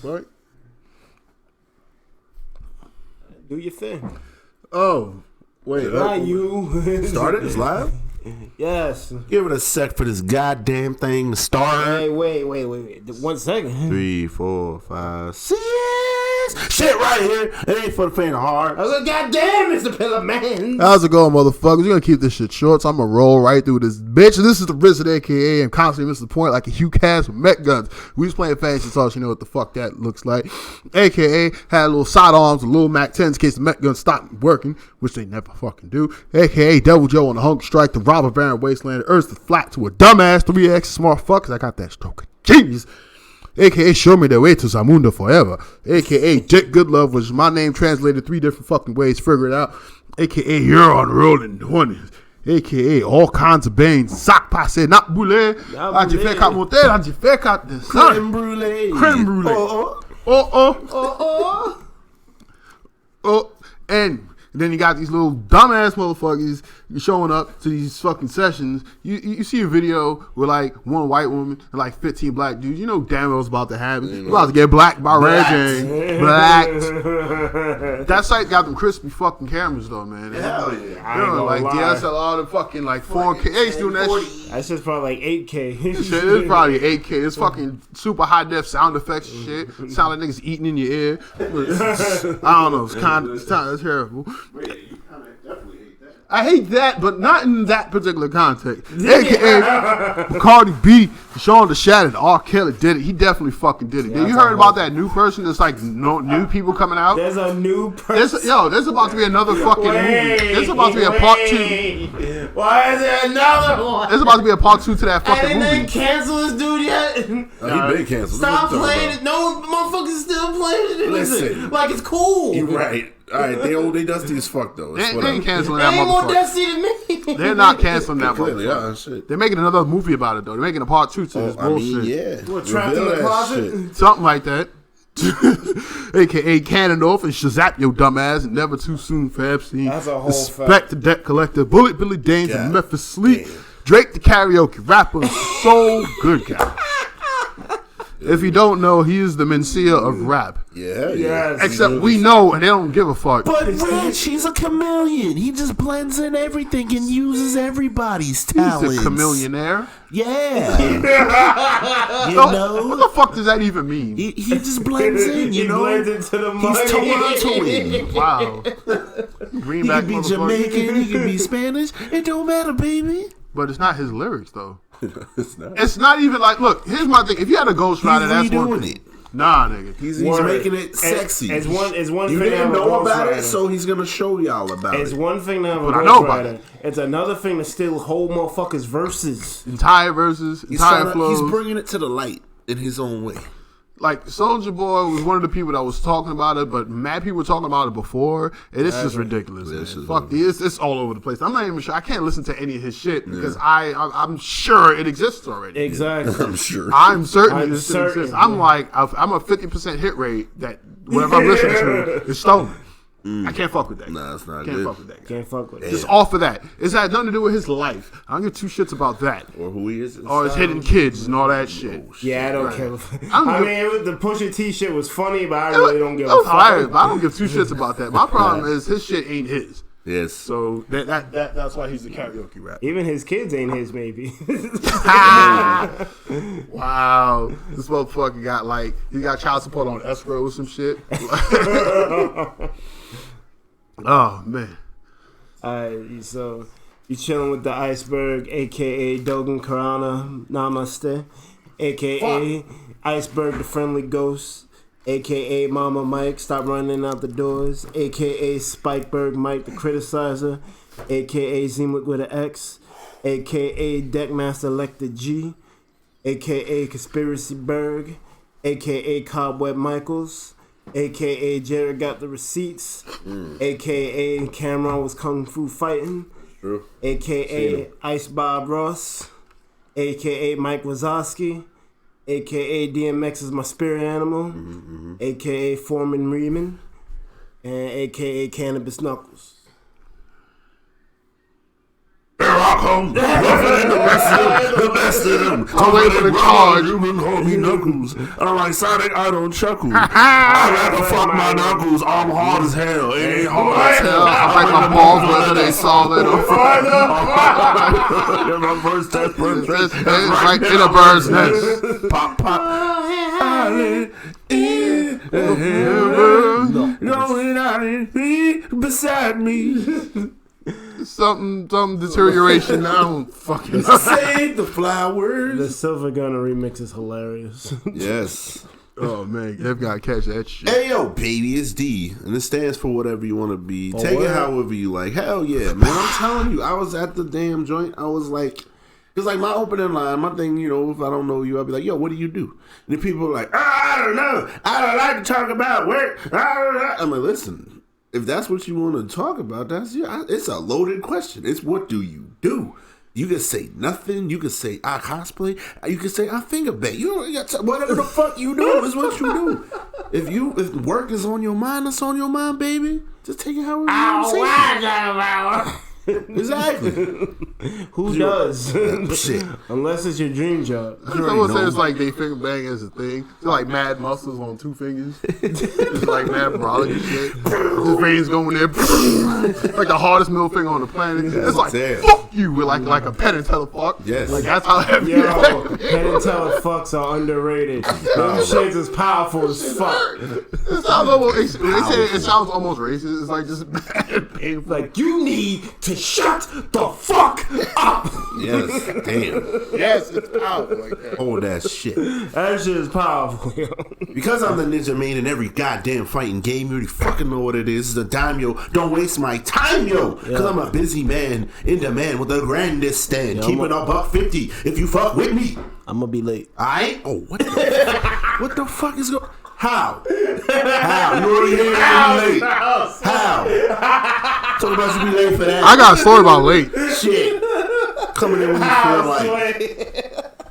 Right? Do your thing. Oh, wait. Not you. Started? It's live? Yes. Give it a sec for this goddamn thing to start. Hey, wait. 1 second. 3, 4, 5, 6. Shit right here. It ain't for the faint of heart. I was like, goddamn, it's DaPillaManz. How's it going, motherfuckers? We're gonna keep this shit short, so I'm gonna roll right through this bitch. This is the Risen, aka I'm constantly missing the point like a Hugh Cass with mech guns. We was playing fancy sauce, you know what the fuck that looks like. AKA had a little side arms, a little Mac 10s in case the mech guns stopped working, which they never fucking do. AKA Devil Joe on the Hunk Strike, the robber baron wasteland, Earth's the flat to a dumbass 3X smart fuckers. I got that stroke of genius. AKA show me the way to Zamunda forever. AKA Dick Goodlove, which is my name translated 3 different fucking ways. Figure it out. AKA you're on rolling 20s. AKA all kinds of banes. Sac passé, not boulé. J'ai fait qu'à monter, j'ai fait qu'à descendre. Crème brûlée. Crème brûlée. Oh. And then you got these little dumbass motherfuckers showing up to these fucking sessions. You see a video with like one white woman and like 15 black dudes. You know damn well what's about to happen. You're about to get blacked by Red Jane. Blacked. That site got them crispy fucking cameras though, man. Hell yeah. You know, like DSLR, the fucking like 4K. They doing that shit. That's just probably like 8K. Shit, it's probably 8K. It's fucking super high def sound effects and shit. Sound like niggas eating in your ear. I don't know. It's kind of terrible. Wait, you kind of definitely hate that. I hate that, but not in that particular context. AKA Cardi B, Sean the Shattered, R. Kelly did it. He definitely fucking did it. Yeah, you heard about that new person that's like new people coming out? There's a new person. There's about to be another fucking movie. There's about to be a part 2. Why is there another one? There's about to be a part 2 to that fucking And they movie. didn't cancel this dude yet. He been canceled. Stop playing it. No, motherfuckers still playing it. Listen. Like it's cool. You're right. All right, they dusty as fuck though. They It's ain't canceling They that ain't more motherfucker. dusty than me. They're not canceling that Clearly, motherfucker. shit. They're making another movie about it though. They're making a part 2 to this I bullshit. mean, yeah. What, trapped in Reveal the that closet? shit. Something like that. AKA Cannon-Off and Shazap your dumbass and Never Too Soon for Epstein. That's a whole Respect the Debt Collector, Bullet Billy Danes and God Memphis Sleep. damn. Drake the karaoke rapper is so good, guy. If you don't know, he is the Mencia of rap. Yeah. Yes. Except we know and they don't give a fuck. But Rich, he's a chameleon. He just blends in everything and uses everybody's talents. He's a chameleonaire. Yeah. You What know? the fuck does that even mean? He just blends in, you He know? blends into the money. He's Torontoan. Wow. He Greenback could be motherfucker. Jamaican. He could be Spanish. It don't matter, baby. But it's not his lyrics, though. It's not. It's not even like, look, here's my thing. If you had a Ghost Rider, He's that's one redoing thing. it. Nah, nigga. He's Word. making it sexy. It's one You thing to have didn't a know Ghost about Rider. it, so he's gonna show y'all about It's it. one thing to have a But I Ghost know about Rider. it. It's another thing to steal whole motherfuckers' verses. Entire verses, He's entire flows. he's bringing it to the light in his own way. Like, Soulja Boy was one of the people that was talking about it, but mad people were talking about it before, and it's just ridiculous. This Man. is Fuck, it's all over the place. I'm not even sure. I can't listen to any of his shit because I'm sure it exists already. Exactly. I'm sure. I'm certain I'm this shit certain, exists. I'm like, I'm a 50% hit rate that whatever I'm listening to is stolen. I can't fuck with that. Nah, it's not Can't good. fuck with that. Can't fuck with it. Just off of that. It's had nothing to do with his life. I don't give 2 shits about that. Or who he is. Or his hidden kids and all that shit. Yeah, I don't care. I'm I good. mean, the Pusha T shit was funny, but I really don't give It a was hilarious, fuck. but I don't give 2 shits about that. My problem is his shit ain't his. Yes. So that's why he's the karaoke rapper. Even his kids ain't his, maybe. Wow. This motherfucker got he got child support on escrow or some shit. Oh, man. Alright, so you chilling with the Iceberg, aka Dogan Karana, Namaste, aka Iceberg the Friendly Ghost, aka Mama Mike, stop running out the doors, aka SpikeBurg the Criticizer, aka Zemwick with an X, aka Deckmaster Elected G, aka Conspiracy Berg, aka Cobweb Michaels, aka Jared got the receipts, aka Cameron was kung fu fighting, True. aka Ice Bob Ross, aka Mike Wazowski, aka DMX is my spirit animal, aka Foreman Riemann, and aka Cannabis Knuckles. Stockholm, rougher than the best of them. I'm waiting for the charge. You can call me Knuckles. I'm like, Sonic, I don't chuckle. I rather fuck my knuckles. I'm hard as hell. It ain't hard as hell. I like my balls whether they solid or Yeah, my first test, it's like in a bird's nest. Pop, pop. Beside me. Some deterioration. I don't fucking Save the flowers. The Silver Gunner remix is hilarious. Yes. Oh man, you've got to catch that shit. Hey yo, baby, it's D, and it stands for whatever you want to be. Oh, Take what? it however you like. Hell yeah, man! I'm telling you, I was at the damn joint. I was like, it's like my opening line. My thing, you know, if I don't know you, I'll be like, yo, what do you do? And the people are like, I don't know. I don't like to talk about work. I'm like, listen, if that's what you want to talk about, it's a loaded question. It's what do you do? You can say nothing. You can say I cosplay. You can say I finger bang. Whatever the fuck you do is what you do. If work is on your mind, it's on your mind, baby. Just take it however you want to say. Exactly. Who does? Shit. Unless it's your dream job. Someone says like they finger bang as a thing. It's like mad muscles on 2 fingers. It's like mad brolic and shit. His veins going there. Like the hardest middle finger on the planet. It's like fuck you with like a Penn and Teller fuck. Yes. Like that's how heavy it Yo, is. Penn and Teller fucks are underrated. Them shits is powerful as fuck. It sounds almost. They say it sounds almost racist. It's like just mad painful. Like, you need to shut the fuck up. Yes. Damn. Yes, it's out like that. All that shit. That shit is powerful, yo. Because I'm the ninja man in every goddamn fighting game, you already fucking know what it is. It's a dime, yo. Don't waste my time, yo. Because I'm a busy man in demand with the grandest stand. Keep it $150 if you fuck with me. I'm gonna be late. Alright? Oh, what the fuck? What the fuck is going? How? How? You already here and you late. How? Talk about you be late for that. I got a story about late. Shit. Coming in when you feel like.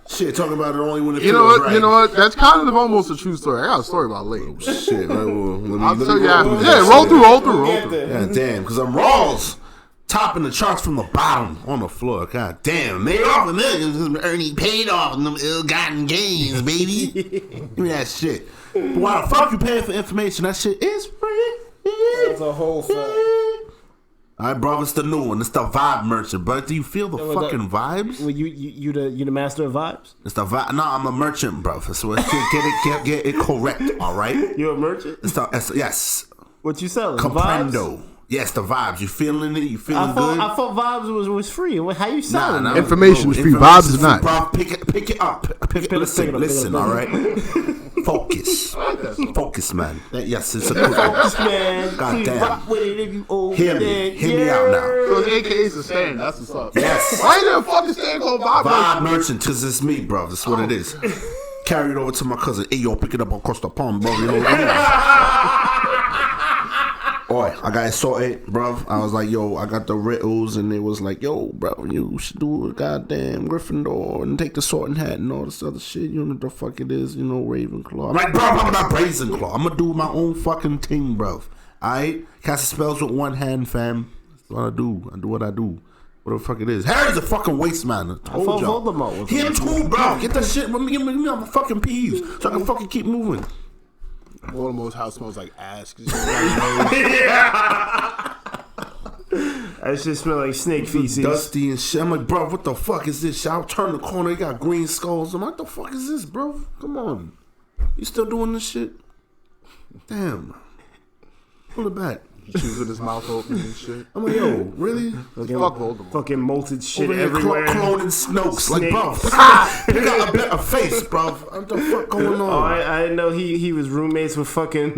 Shit, talking about it only when it You feels know what? right. You know what? That's kind of almost a true story. I got a story about late. Shit, right, well, I'll tell you after. roll Yeah, roll through. God damn, because I'm Rawls. Topping the charts from the bottom on the floor. God damn. Made off of millions. Ernie paid off in them ill-gotten gains, baby. Give me that shit. But why the fuck you paying for information? That shit is free. That's a whole fact. Alright, bro, it's the new one. It's the vibe merchant, but do you feel the fucking vibes? Well, you the master of vibes? It's the vibe. No, I'm a merchant, bro. So get it correct, alright? You a merchant? Yes. What you selling? Comprendo. Vibes? Yes, the vibes. You feeling it? You feeling I good? thought vibes was free. How you selling? Nah, it? Information is free. Vibes is not. Bro, pick it up. Listen, all right? Focus. Focus, man. Yes, it's a good one. Focus, man. God Please damn. rock with it if you old. Hear me out now. So it's AKA's a stand. That's what's up. Yes. Why ain't there a fucking stand called Vibe? Vibe merchant, because it's me, bro. That's what it is. Carry it over to my cousin. Hey, yo, pick it up across the pond, bro. You know what I mean? Boy, I got assaulted, bro. I was like, yo, I got the riddles, and they was like, yo, bro, you should do a goddamn Gryffindor and take the sorting hat and all this other shit. You know what the fuck it is, you know, Ravenclaw. I'm like, bro, I'm not Brazenclaw. I'm gonna do my own fucking thing, bro. Alright? Cast spells with one hand, fam. That's what I do. I do what I do. What the fuck it is? Harry's a fucking waste man. I told y'all. Voldemort was Him too, bro. Get that shit. Give me my fucking peeves so I can fucking keep moving. Voldemort's house smells like ass. That shit smell like snake feces. Dusty and shit. I'm like, bro, what the fuck is this shit? I'll turn the corner. You got green skulls. I'm like, what the fuck is this, bro? Come on. You still doing this shit? Damn. Pull it back. He chews with his mouth open and shit. I'm like, yo, really? Fuck Voldemort. Fucking molted shit Over here everywhere. cloning Snokes. Like, bro, you got a better face, bro. What the fuck going on? Oh, I didn't know he was roommates with fucking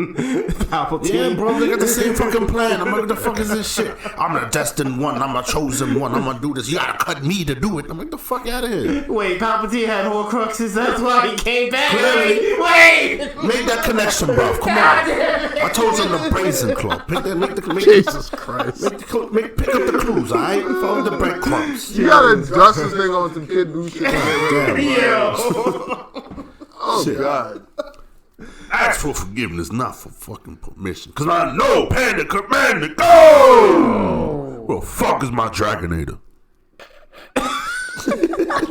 Palpatine. Yeah, bro, they got the same fucking plan. I'm like, what the fuck is this shit? I'm the destined one. I'm a chosen one. I'm gonna do this. You gotta cut me to do it. I'm like, the fuck out of here. Wait, Palpatine had Horcruxes. That's why he came back. Clearly. Wait. Make that connection, bro. Come on. I told you I'm the Brazenclaw. Jesus Christ. Pick up the clues, alright? Follow the breadcrumbs. You gotta dust this nigga on some kid boo shit. Damn. Oh, Shit. God. Ask for forgiveness, not for fucking permission. Cause I know Panda Commander, go! Well, fuck is my Dragonator?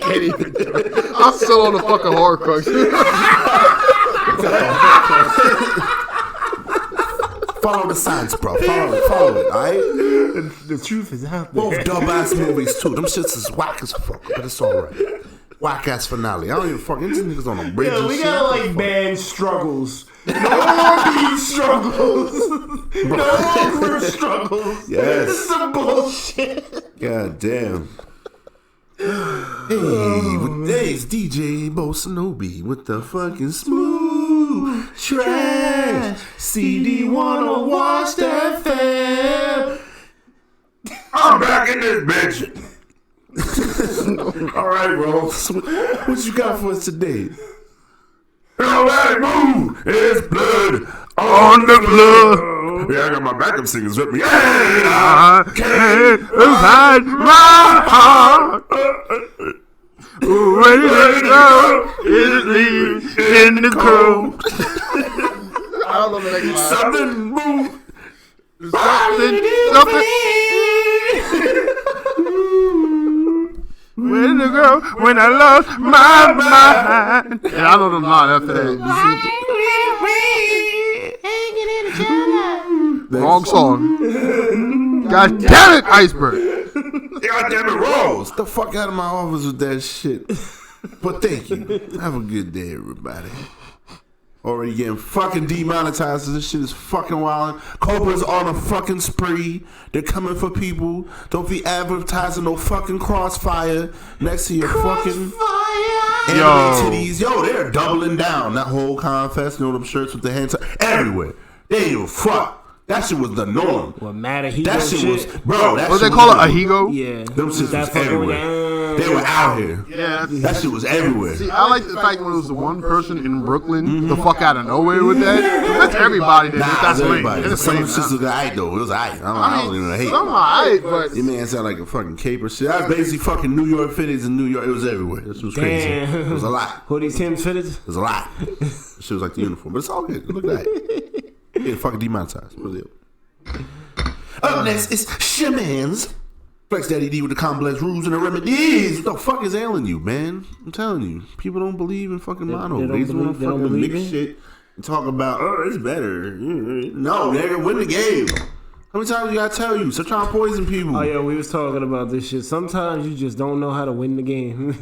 can't even do it. I'm still on the fucking Horcrux. Follow the science, bro. Follow it, all right? The truth is out there. Both dub-ass movies, too. Them shits is whack as fuck, but it's all right. Whack-ass finale. I don't even fucking... These niggas on a bridge and we shit. got like band struggles. No more beat struggles. No more struggles. Yes. This is some bullshit. God damn. Hey, it's DJ Bosanobi with the fucking smooth trash. CD wanna watch that fam. I'm back in this bitch. All right, bro. What you got for us today? Nobody move. It's blood on the blood. Yeah, I got my backup singers with me. I can't hide my heart. When it goes, it leaves in the cold. I don't know the next line. Something move. Something. When the girl, when I lost my mind. And I know the line after that. Wrong song. God damn it, Iceberg. God damn it, Rose. Get the fuck out of my office with that shit. But thank you. Have a good day, everybody. Already getting fucking demonetized. This shit is fucking wildin'. Cobra's on a fucking spree. They're coming for people. Don't be advertising no fucking Crossfire next to your fucking anime titties. Yo, they're doubling down. That whole confest, you know them shirts with the hands everywhere. They ain't even fuck. That shit was the norm. What matter? That shit was, bro. What they call it? Ahigo? Yeah. Them shit was everywhere. They were out here. Yeah. That shit was everywhere. See, I like the fact when it was the one person in Brooklyn, the fuck out of nowhere with that. That's everybody that that's everybody. lame. Some shit was alright though. It was alright. I don't even hate. Some alright, but your man sound like a fucking caper shit. I was basically fucking New York fitties in New York. It was everywhere. This was crazy. It was a lot. Hoodie Tim's fitted? It was a lot. Shit was like the uniform, but it's all good. Look at that. Yeah, fucking demonetized. What's it? Up next is Shaman's Flex Daddy D with the complex rules and the remedies. What the fuck is ailing you, man? I'm telling you, people don't believe in fucking mono. They just want to fucking mix shit and talk about, oh, it's better. No, nigga, win the game. How many times you gotta tell you? Stop trying to poison people. Oh yeah, we was talking about this shit. Sometimes you just don't know how to win the game.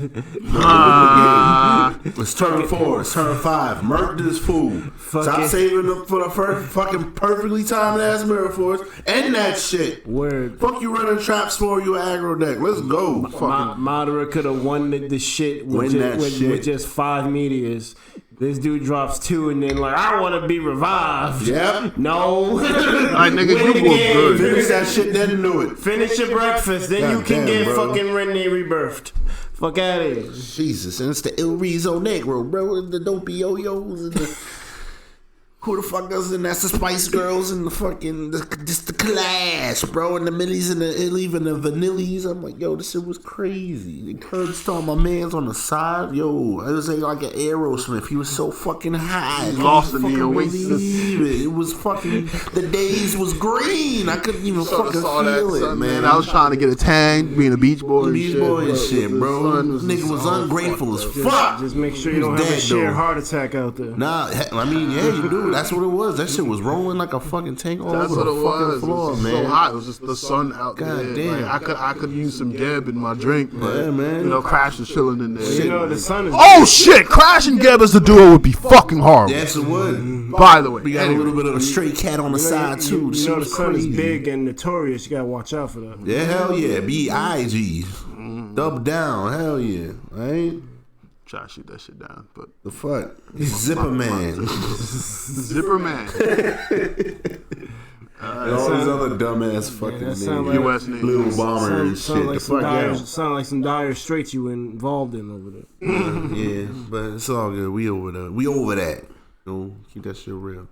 It's turn 4. It's turn 5. Murk this fool. Stop saving up for the first fucking perfectly timed ass mirror force. End that shit. Word. Fuck you running traps for you aggro deck. Let's go. Madara could have won the shit with just 5 meteors. This dude drops 2 and then like, I want to be revived. Yep. No. Alright, nigga, you was good. Finish that shit, then do it. Finish your breakfast, then you can get fucking Renee rebirthed. Fuck out of here. Jesus, and it's the Il Rizzo Negro, bro, and the dopey yo-yos and the... Who the fuck does it? And that's the Spice Girls and the fucking just the Clash, bro, and the Millies and even the Vanillies. I'm like, yo, this shit was crazy. The curb storm, my man's on the side, yo. I was like an Aerosmith. He was so fucking high. He lost in the Oasis. It was fucking. The days was green. I couldn't even fucking feel it, man. I was trying to get a tan, being a Beach Boy. Beach Boy and shit, bro. Nigga was ungrateful as fuck. Just make sure you don't have a sheer heart attack out there. Nah, I mean, yeah, you do. That's what it was. That shit was rolling like a fucking tank all over the fucking floor, it was man. So hot. It was just the sun out there. God damn. Like, I could use some Geb in my drink, but yeah, man. you know, Crash is chilling in there. You know, the sun is. Oh shit! Crash and Geb as a duo would be fucking horrible. Yes, it would. By the way, we got a little bit of a stray cat on the side too. You know, the sun is big and notorious. You gotta watch out for that. Yeah, hell yeah. B.I.G. Double down. Hell yeah. Right? Try to shoot that shit down, but the fuck, Zipper Man, Zipper Man, and all these other dumbass fucking names, U.S. names, Little Bomber and shit. Like sound like some dire straits you involved in over there. Yeah, but it's all good. We over that. You know, keep that shit real.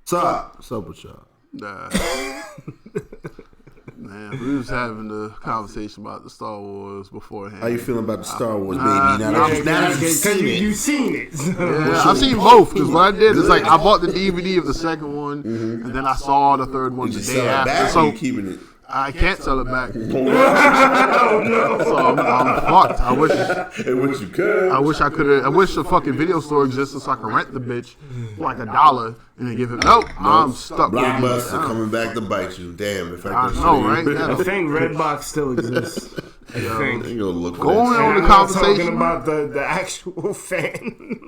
What's up with y'all? Man, we was having the conversation about the Star Wars beforehand. How you feeling about the Star Wars, baby? Now you've seen it. Yeah, I've seen both. Because what I did is like I bought the DVD of the second one, and then I saw the third one the day after. So keeping it. I can't sell it back. Oh no! So I'm fucked. I wish you could. I wish I could have. I wish a fucking video store existed so I could rent the bitch for like $1 and then give it. Nope, I'm stuck. Blockbuster coming back to bite you. Damn, if I know, right? I think Redbox still exists. I think. You gonna look for Going that on the I'm conversation talking about the actual fan.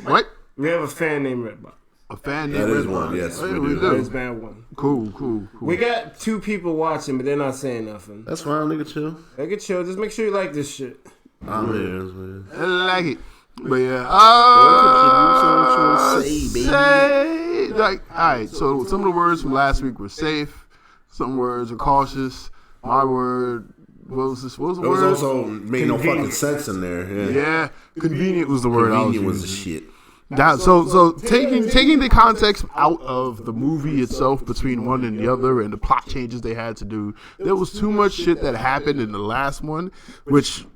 What? We have a fan named Redbox. A fan That named is Redbox. one, yes, Hey, we do. There's do. bad one. Cool. We got 2 people watching, but they're not saying nothing. That's fine, nigga. Chill. They can chill. Just make sure you like this shit. I'm here, man. I like it. But yeah, say, like, all right. So some of the words from last week were safe. Some words are cautious. My word, what was this? What was the It was word? also made no fucking sense in there. Yeah, Convenient was the word I was convenient was the using. shit. So taking the context out of the movie itself between one and the other and the plot changes they had to do, there was too much shit that happened in the last one, which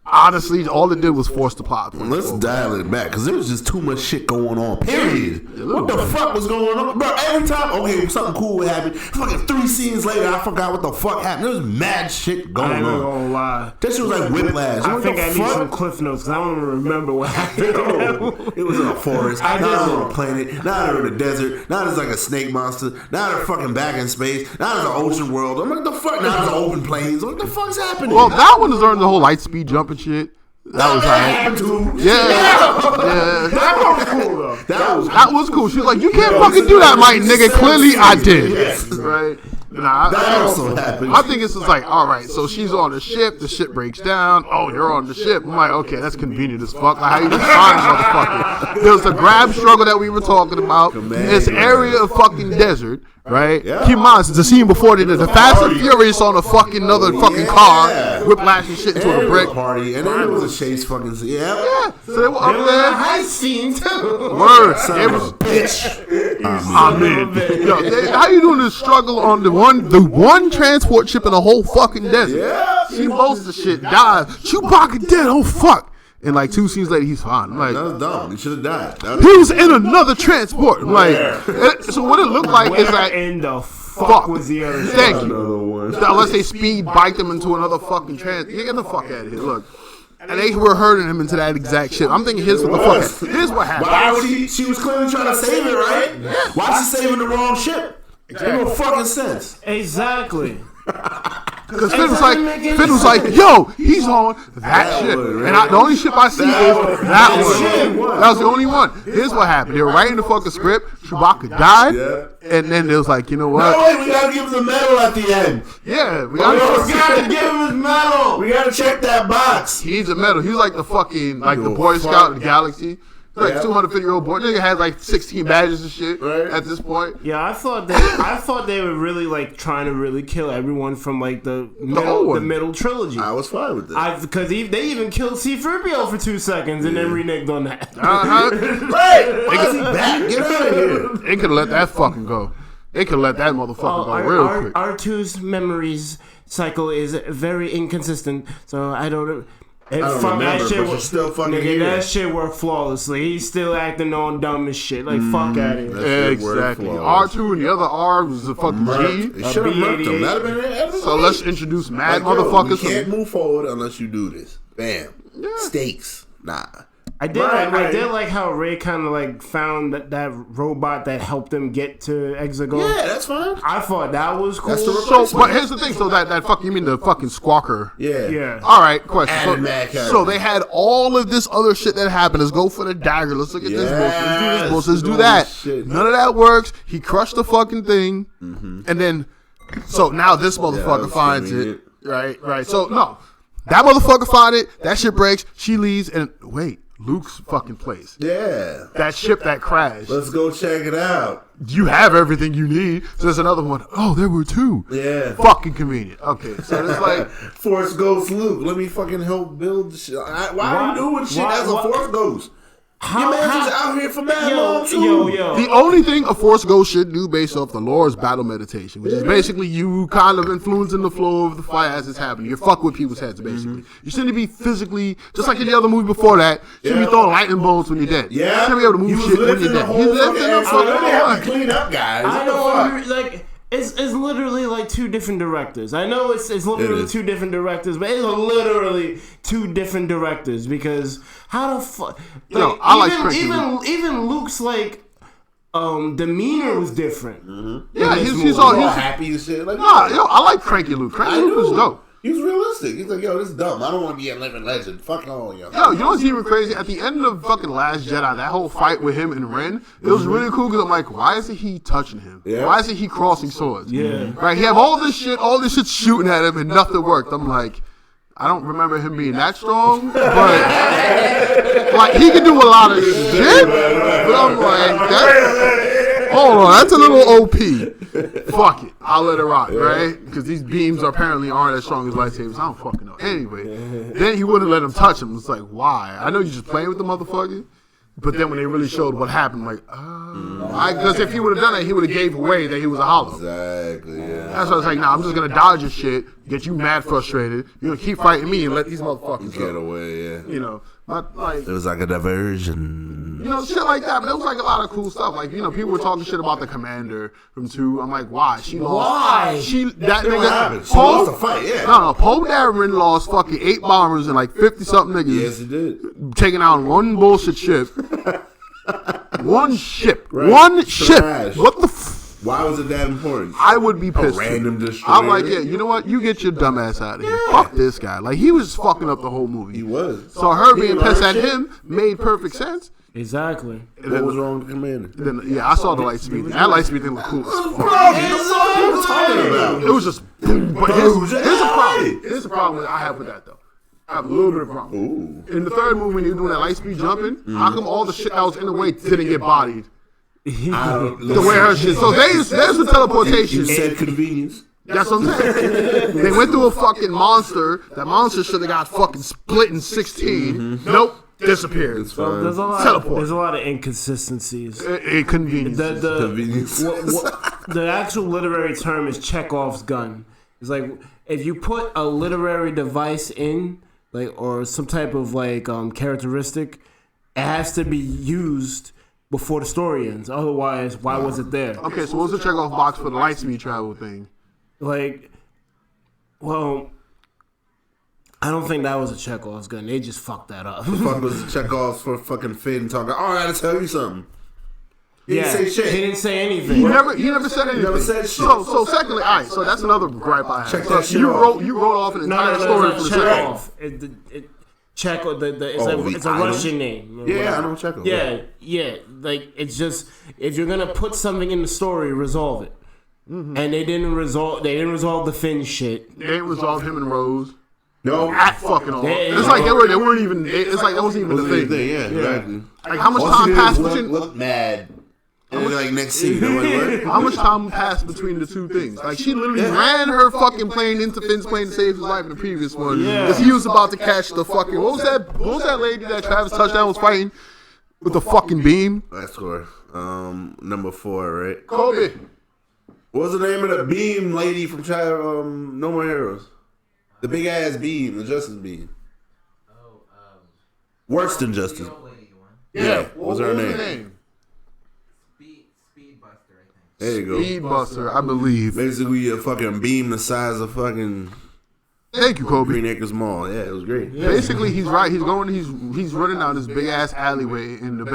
honestly all it did was force the plot. Let's dial it back because there was just too much shit going on. Period. What the fuck was going on, bro? Every time, okay, something cool would happen. Fucking 3 scenes later, I forgot what the fuck happened. There was mad shit I going ain't on. gonna lie. That shit was like whiplash. I What think the I need fuck? some cliff notes because I don't remember what happened. It was in a forest. Now they're on a planet. Now they're in a desert. Now there's like a snake monster. Now they're fucking back in space. Now there's an ocean world. I'm like, what the fuck? Now there's open plains. What the fuck's happening? Well, that one is learning the whole light speed jump and shit. That was happened to. Yeah. That was cool though. That was cool. She was like, "You can't fucking do that, my nigga." Clearly, I did. Yes. Right. Nah, That also happened. I think it's just like, all right, so she's on the ship breaks down. Oh, you're on the ship. I'm like, okay, that's convenient as fuck. Like, how you just find a motherfucker? There's the grab struggle that we were talking about. This area of fucking desert, right? Yeah. Keep in mind, the scene before they did the Fast and Furious on a fucking another fucking car, whiplashing shit into a brick. Party, and then there was a chase fucking scene. Yeah. Yeah, so they were up A there. high scene too. Word. Son It of was a bitch. Yo, how you doing this struggle on the one transport ship in the whole fucking desert? Yeah. She blows the shit, dies. Chewbacca dead. Oh fuck! And like 2 scenes later, he's fine. I'm like, That was dumb. He should have died. he was in another transport. I'm like, so what it looked like is Where that in the fuck was the other shit? thank you. Another one. Unless they speed bike them into another fucking get the fuck out of here. Look. And they were herding him into that exact shit. I'm thinking, here's what the fuck. Here's what happened. Why was she was clearly trying to save it, right? Why is she saving the wrong ship? Exactly. Ain't no fucking sense. Exactly. Because Finn was like, yo, he's on that ship. one, And the only ship I see is that one. That was the only one. Here's what happened. They were writing the fucking script. Chewbacca died. Yeah. And then it was like, you know No, what? wait, we gotta give him the medal at the end. Yeah, we We gotta got give him his medal. We gotta check that box. He needs a medal. He's like the fucking, like the Boy Scout of the galaxy. He's like Yeah. 250-year-old boy. Nigga has like 16 badges and shit Right. at this point. Yeah, I thought they were really like trying to really kill everyone from like the whole one. middle trilogy. I was fine with this. Because they even killed C-3PO for 2 seconds and then reneged on that. Uh-huh. Right. Why is he back? Get out of here. They could have let that fucking go. They could let that motherfucker go real quick. R2's memories cycle is very inconsistent, so I don't. I don't remember, but you're still fucking nigga, here. that shit worked flawlessly. He's still acting on dumb as shit. Like, fuck out of here. That shit worked Exactly. flawless. R2 and the other R was the fucking G. They should have murked him. That'd have been it. So let's introduce mad Like, yo, motherfuckers. we can't move forward unless you do this. Bam. Stakes. Nah. I did like how Ray kind of like found that robot that helped him get to Exegol. Yeah, that's fine. I thought that was cool. That's the So, but here's the thing. So that fuck, you mean the fucking squawker? Yeah. Yeah. All right, question. Added mad So character. they had all of this other shit that happened. Let's go for the dagger. Let's look at this bullshit. Let's do this Yes. bullshit. Let's do Oh, that. shit. None of that works. He crushed the fucking thing, and then so now this motherfucker that's finds convenient. it. Right. So no, that motherfucker find it. That shit breaks. She leaves, and wait, Luke's fucking place. Yeah. That ship that crashed. Let's go check it out. You have everything you need. So there's another one. Oh, there were 2. Yeah. Fucking convenient. Okay, so it's like. Force Ghost Luke. Let me fucking help build the shit. Why are you doing shit as a Force Ghost? Your man's just out here for mad long too. Yo. The only thing a Force Ghost should do based off the lore is battle meditation, which is basically you kind of influencing the flow of the fight as it's happening. You're fucking with people's heads, basically. You shouldn't be physically, just like in the other movie before that, you shouldn't be throwing lightning bolts when you're dead. Yeah. You shouldn't be able to move shit when you're dead. He's lifting up Let me help you clean up, guys. I What the fuck? don't like. It's literally like two different directors. I know it's literally two different directors, but it's literally two different directors because how the fuck? Like, even Luke's like demeanor was different. Mm-hmm. Yeah, he's all happy and shit. Like, I like Cranky Luke. Cranky Luke was dope. He was realistic. He's like, yo, this is dumb. I don't want to be a living legend. Fuck all y'all. Yo, you know what's even crazy? At the end of fucking Last Jedi, that whole fight with him and Ren, it was really cool because I'm like, why isn't he touching him? Yeah. Why isn't he crossing swords? Yeah. Right? He have all this shit shooting at him and nothing worked. I'm like, I don't remember him being that strong, but like he can do a lot of shit. But I'm like, hold on, that's a little OP. Fuck it, I'll let it rock, right? Because these beams apparently aren't as strong as lightsabers. I don't fucking know. Anyway, then he wouldn't let him touch him. It's like, why? I know you're just playing with the motherfucker, but then when they really showed what happened, like, because if he would have done it, he would have gave away that he was a hollow. Exactly. Yeah. That's why I was like, nah, I'm just gonna dodge your shit, get you mad frustrated. You're gonna keep fighting me and let these motherfuckers Get away. Yeah. You know, like it was like a diversion. You know, shit like that. But it was like a lot of cool stuff. Like, you know, people were talking shit about the commander from 2. I'm like, why? She lost. Why? That nigga. She lost the fight, yeah. No, Poe Dameron lost fucking 8 bombers and like 50 something niggas. Yes, he did. Taking out one bullshit ship. One ship. Right. One Trash. ship. What the Why was it that important? I would be pissed. A random destroyer. I'm like, yeah, you know what? You get your dumb ass out of here. Fuck this guy. Like, he was fucking up the whole movie. He was. So her being pissed at him made perfect sense. Exactly. What was wrong with the commander? Then, yeah, I saw the light speed. That light speed thing looked cool as fuck. About? It was just boom. But here's a problem. Here's a problem I have with that, though. I have a little bit of a problem. Ooh. In the third movie, when you were doing that light speed jumping, how come all the shit that was in the way didn't get bodied? The way her shit. So there's the teleportation. You said convenience. That's what I'm saying. They went through a fucking monster. That monster should have got fucking split in 16. Nope. Disappeared. It's fine. There's a lot of inconsistencies. Inconvenience. Convenience. The actual literary term is Chekhov's gun. It's like if you put a literary device in, like, or some type of like characteristic, it has to be used before the story ends. Otherwise, why was it there? Okay, so what was the checkoff box for the light speed travel thing? Like, well, I don't think that was a Chekhov's gun. They just fucked that up. The fuck was Chekhov's for fucking Finn talking? Oh, I gotta tell you something. He didn't say shit. He didn't say anything. He never said anything. He never said shit. So secondly, all right. So that's another gripe I have. Check So that shit you off. wrote off an entire story for the Chekhov. second. Chekhov. It's a item? Russian name. Yeah, I know Chekhov. Yeah. Like, it's just, if you're gonna put something in the story, resolve it. Mm-hmm. And they didn't resolve the Finn shit. They didn't resolve him and Rose. No, At fucking all. It's like they weren't even. It's like that wasn't even the thing. Yeah, exactly. Like how much time passed between? Look mad. And then, like, next scene, what? How much time passed between the two things? Like, she literally ran her fucking plane into Finn's plane to save his life in the previous one. Because he was about to catch the fucking... What was that lady that Travis Touchdown was fighting with the fucking beam? Last score. Number 4, right? Kobe. What was the name of the beam lady from No More Heroes? The big ass beam, the Justice beam. Worse than Justice. Yeah, what was her name? There you go. Speedbuster, I believe. Basically, a fucking beam the size of fucking... Thank you, Kobe. Green Acres Mall. Yeah, it was great. Basically, he's right. He's running down this big ass alleyway, and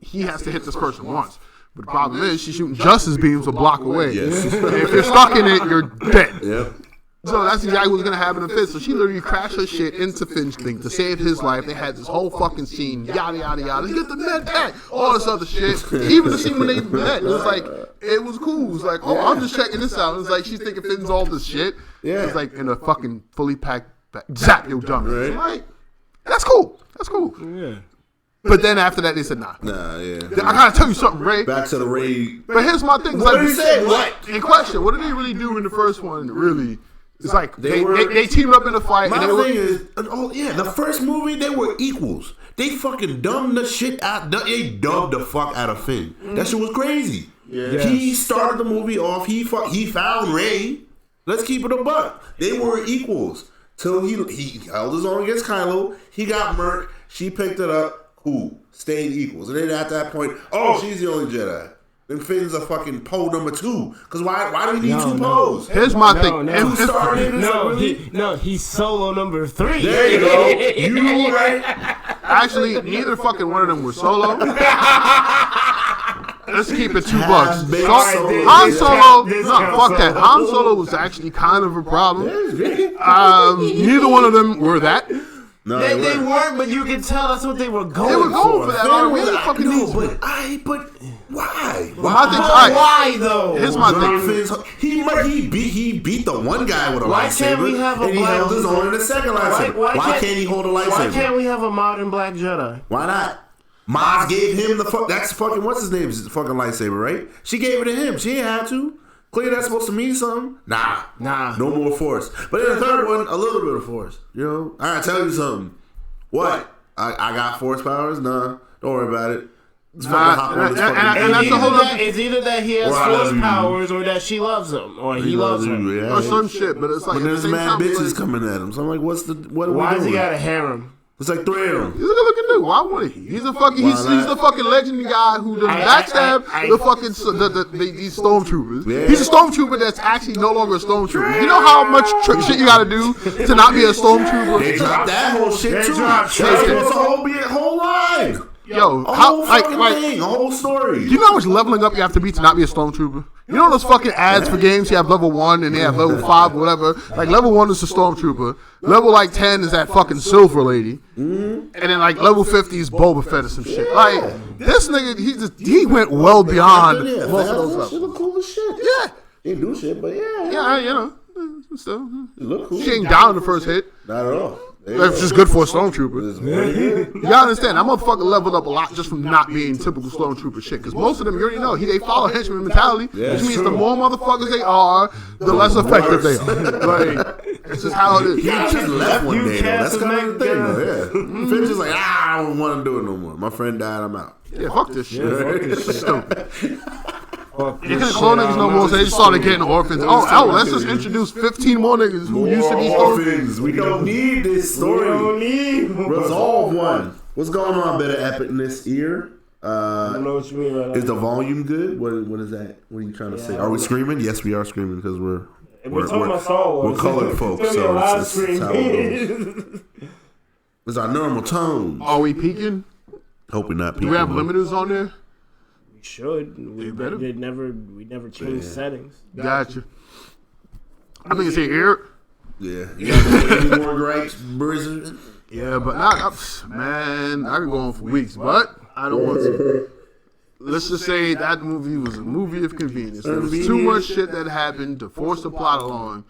he has to hit this person once. But the problem is, she's shooting Justice beams a block away. Yes. If you're stuck in it, you're dead. Yep. So that's exactly what's gonna happen to Finn. So she literally crashed her shit into Finn's thing to save his life. They had this whole fucking scene, yada yada yada. Get the med pack, all this other shit. Even the scene when they met, it was like, it was cool. It was like, oh, I'm just checking this out. It was like she's thinking Finn's all this shit. Yeah. It's like in a fucking fully packed bag. Zap, yo, dumb. Right. So like, that's cool. That's cool. Yeah. But then after that, they said, nah. Nah, yeah. I gotta tell you something, Ray. Back to the raid. But here's my thing. What like, did he say? What? In question, what did they really do in the first one, really? It's like they teamed up in a fight. My and they thing is, the first movie, they were equals. They fucking dumbed the shit out. They dubbed the fuck out of Finn. That shit was crazy. Yeah. He started the movie off. He found Rey. Let's keep it a buck. They were equals till he held his own against Kylo. He got murked. She picked it up. Who stayed equals, and then at that point, she's the only Jedi. Then Finn's a fucking pole number 2. Because why do we need 2 poles? Here's my thing. He's solo number 3. There you go. You right. Actually, neither fucking one of them were solo. Let's keep it $2. Han Solo, fuck that. Han Solo was actually kind of a problem. Neither one of them were that. No, they weren't, but you can tell that's what they were going for. They were going for that. We really fucking need but why? Why though? Here's my thing. He beat the one guy with a lightsaber, and he held his own in the second lightsaber. Why can't he hold a lightsaber? Why can't we have a modern black Jedi? Why not? Maz gave him that's fucking what's his name? It's the fucking lightsaber, right? She gave it to him. She ain't had to. Clearly that's supposed to mean something. Nah. No more force. But in the third one, a little bit of force. You know? I gotta tell you something. What? I got force powers? Nah. Don't worry about it. It's either that he has force powers or that she loves him or he loves her. Or some shit, but it's like but there's mad bitches coming at him. So I'm like, what are we doing? Why does he got a harem? It's like 3 of them. He's a good looking dude. Why would he? He's the fucking legendary guy who done backstab these stormtroopers. Yeah. He's a stormtrooper that's actually no longer a stormtrooper. You know how much shit you gotta do to not be a stormtrooper? They dropped that whole shit too. That's supposed to be a whole line. Yo, a whole thing, a whole story. Do you know how much leveling up you have to be to not be a stormtrooper? You know those fucking ads for games? You have level 1 and they have level 5 or whatever. Like level 1 is a stormtrooper. Level like 10 is that fucking silver lady. And then like level 50 is Boba Fett or some shit. Like this nigga, he went well beyond most of those levels. She look cool as shit. Yeah. He didn't do shit, but yeah. Yeah, you know. Still, look cool. She ain't down in the first hit. Not at all. That's just good for a stormtrooper. You understand? That motherfucker leveled up a lot just from not being typical stormtrooper shit. Because most of them, you already know, they follow henchman mentality, which means the more motherfuckers they are, the less effective they are. Like, it's just how it is. He just left one day, though. That's kind of the thing, though. Yeah. Finn's just like, I don't want to do it no more. My friend died, I'm out. Yeah, fuck this shit. This is stupid. You couldn't clone niggas no more, so they just started getting orphans. Let's just introduce 15 more niggas who used to be orphans. We don't need this story. We don't need resolve one. What's going on, better epicness here? I don't know what you mean right now. Is the volume good? What is that? What are you trying to say? Are we screaming? Yes, we are screaming because we're talking about Star Wars. We're colored folks, so it's how it goes. It's our normal tone. Are we peaking? Hope we're not peaking. Do we have limiters on there? Should we never change settings. Gotcha. I think it's here. Yeah. You got any more gripes, Brizard? Yeah, but not man. I could go on for weeks, but I don't want to. Let's just say that movie was a movie of convenience. There was too much shit that happened to force the plot along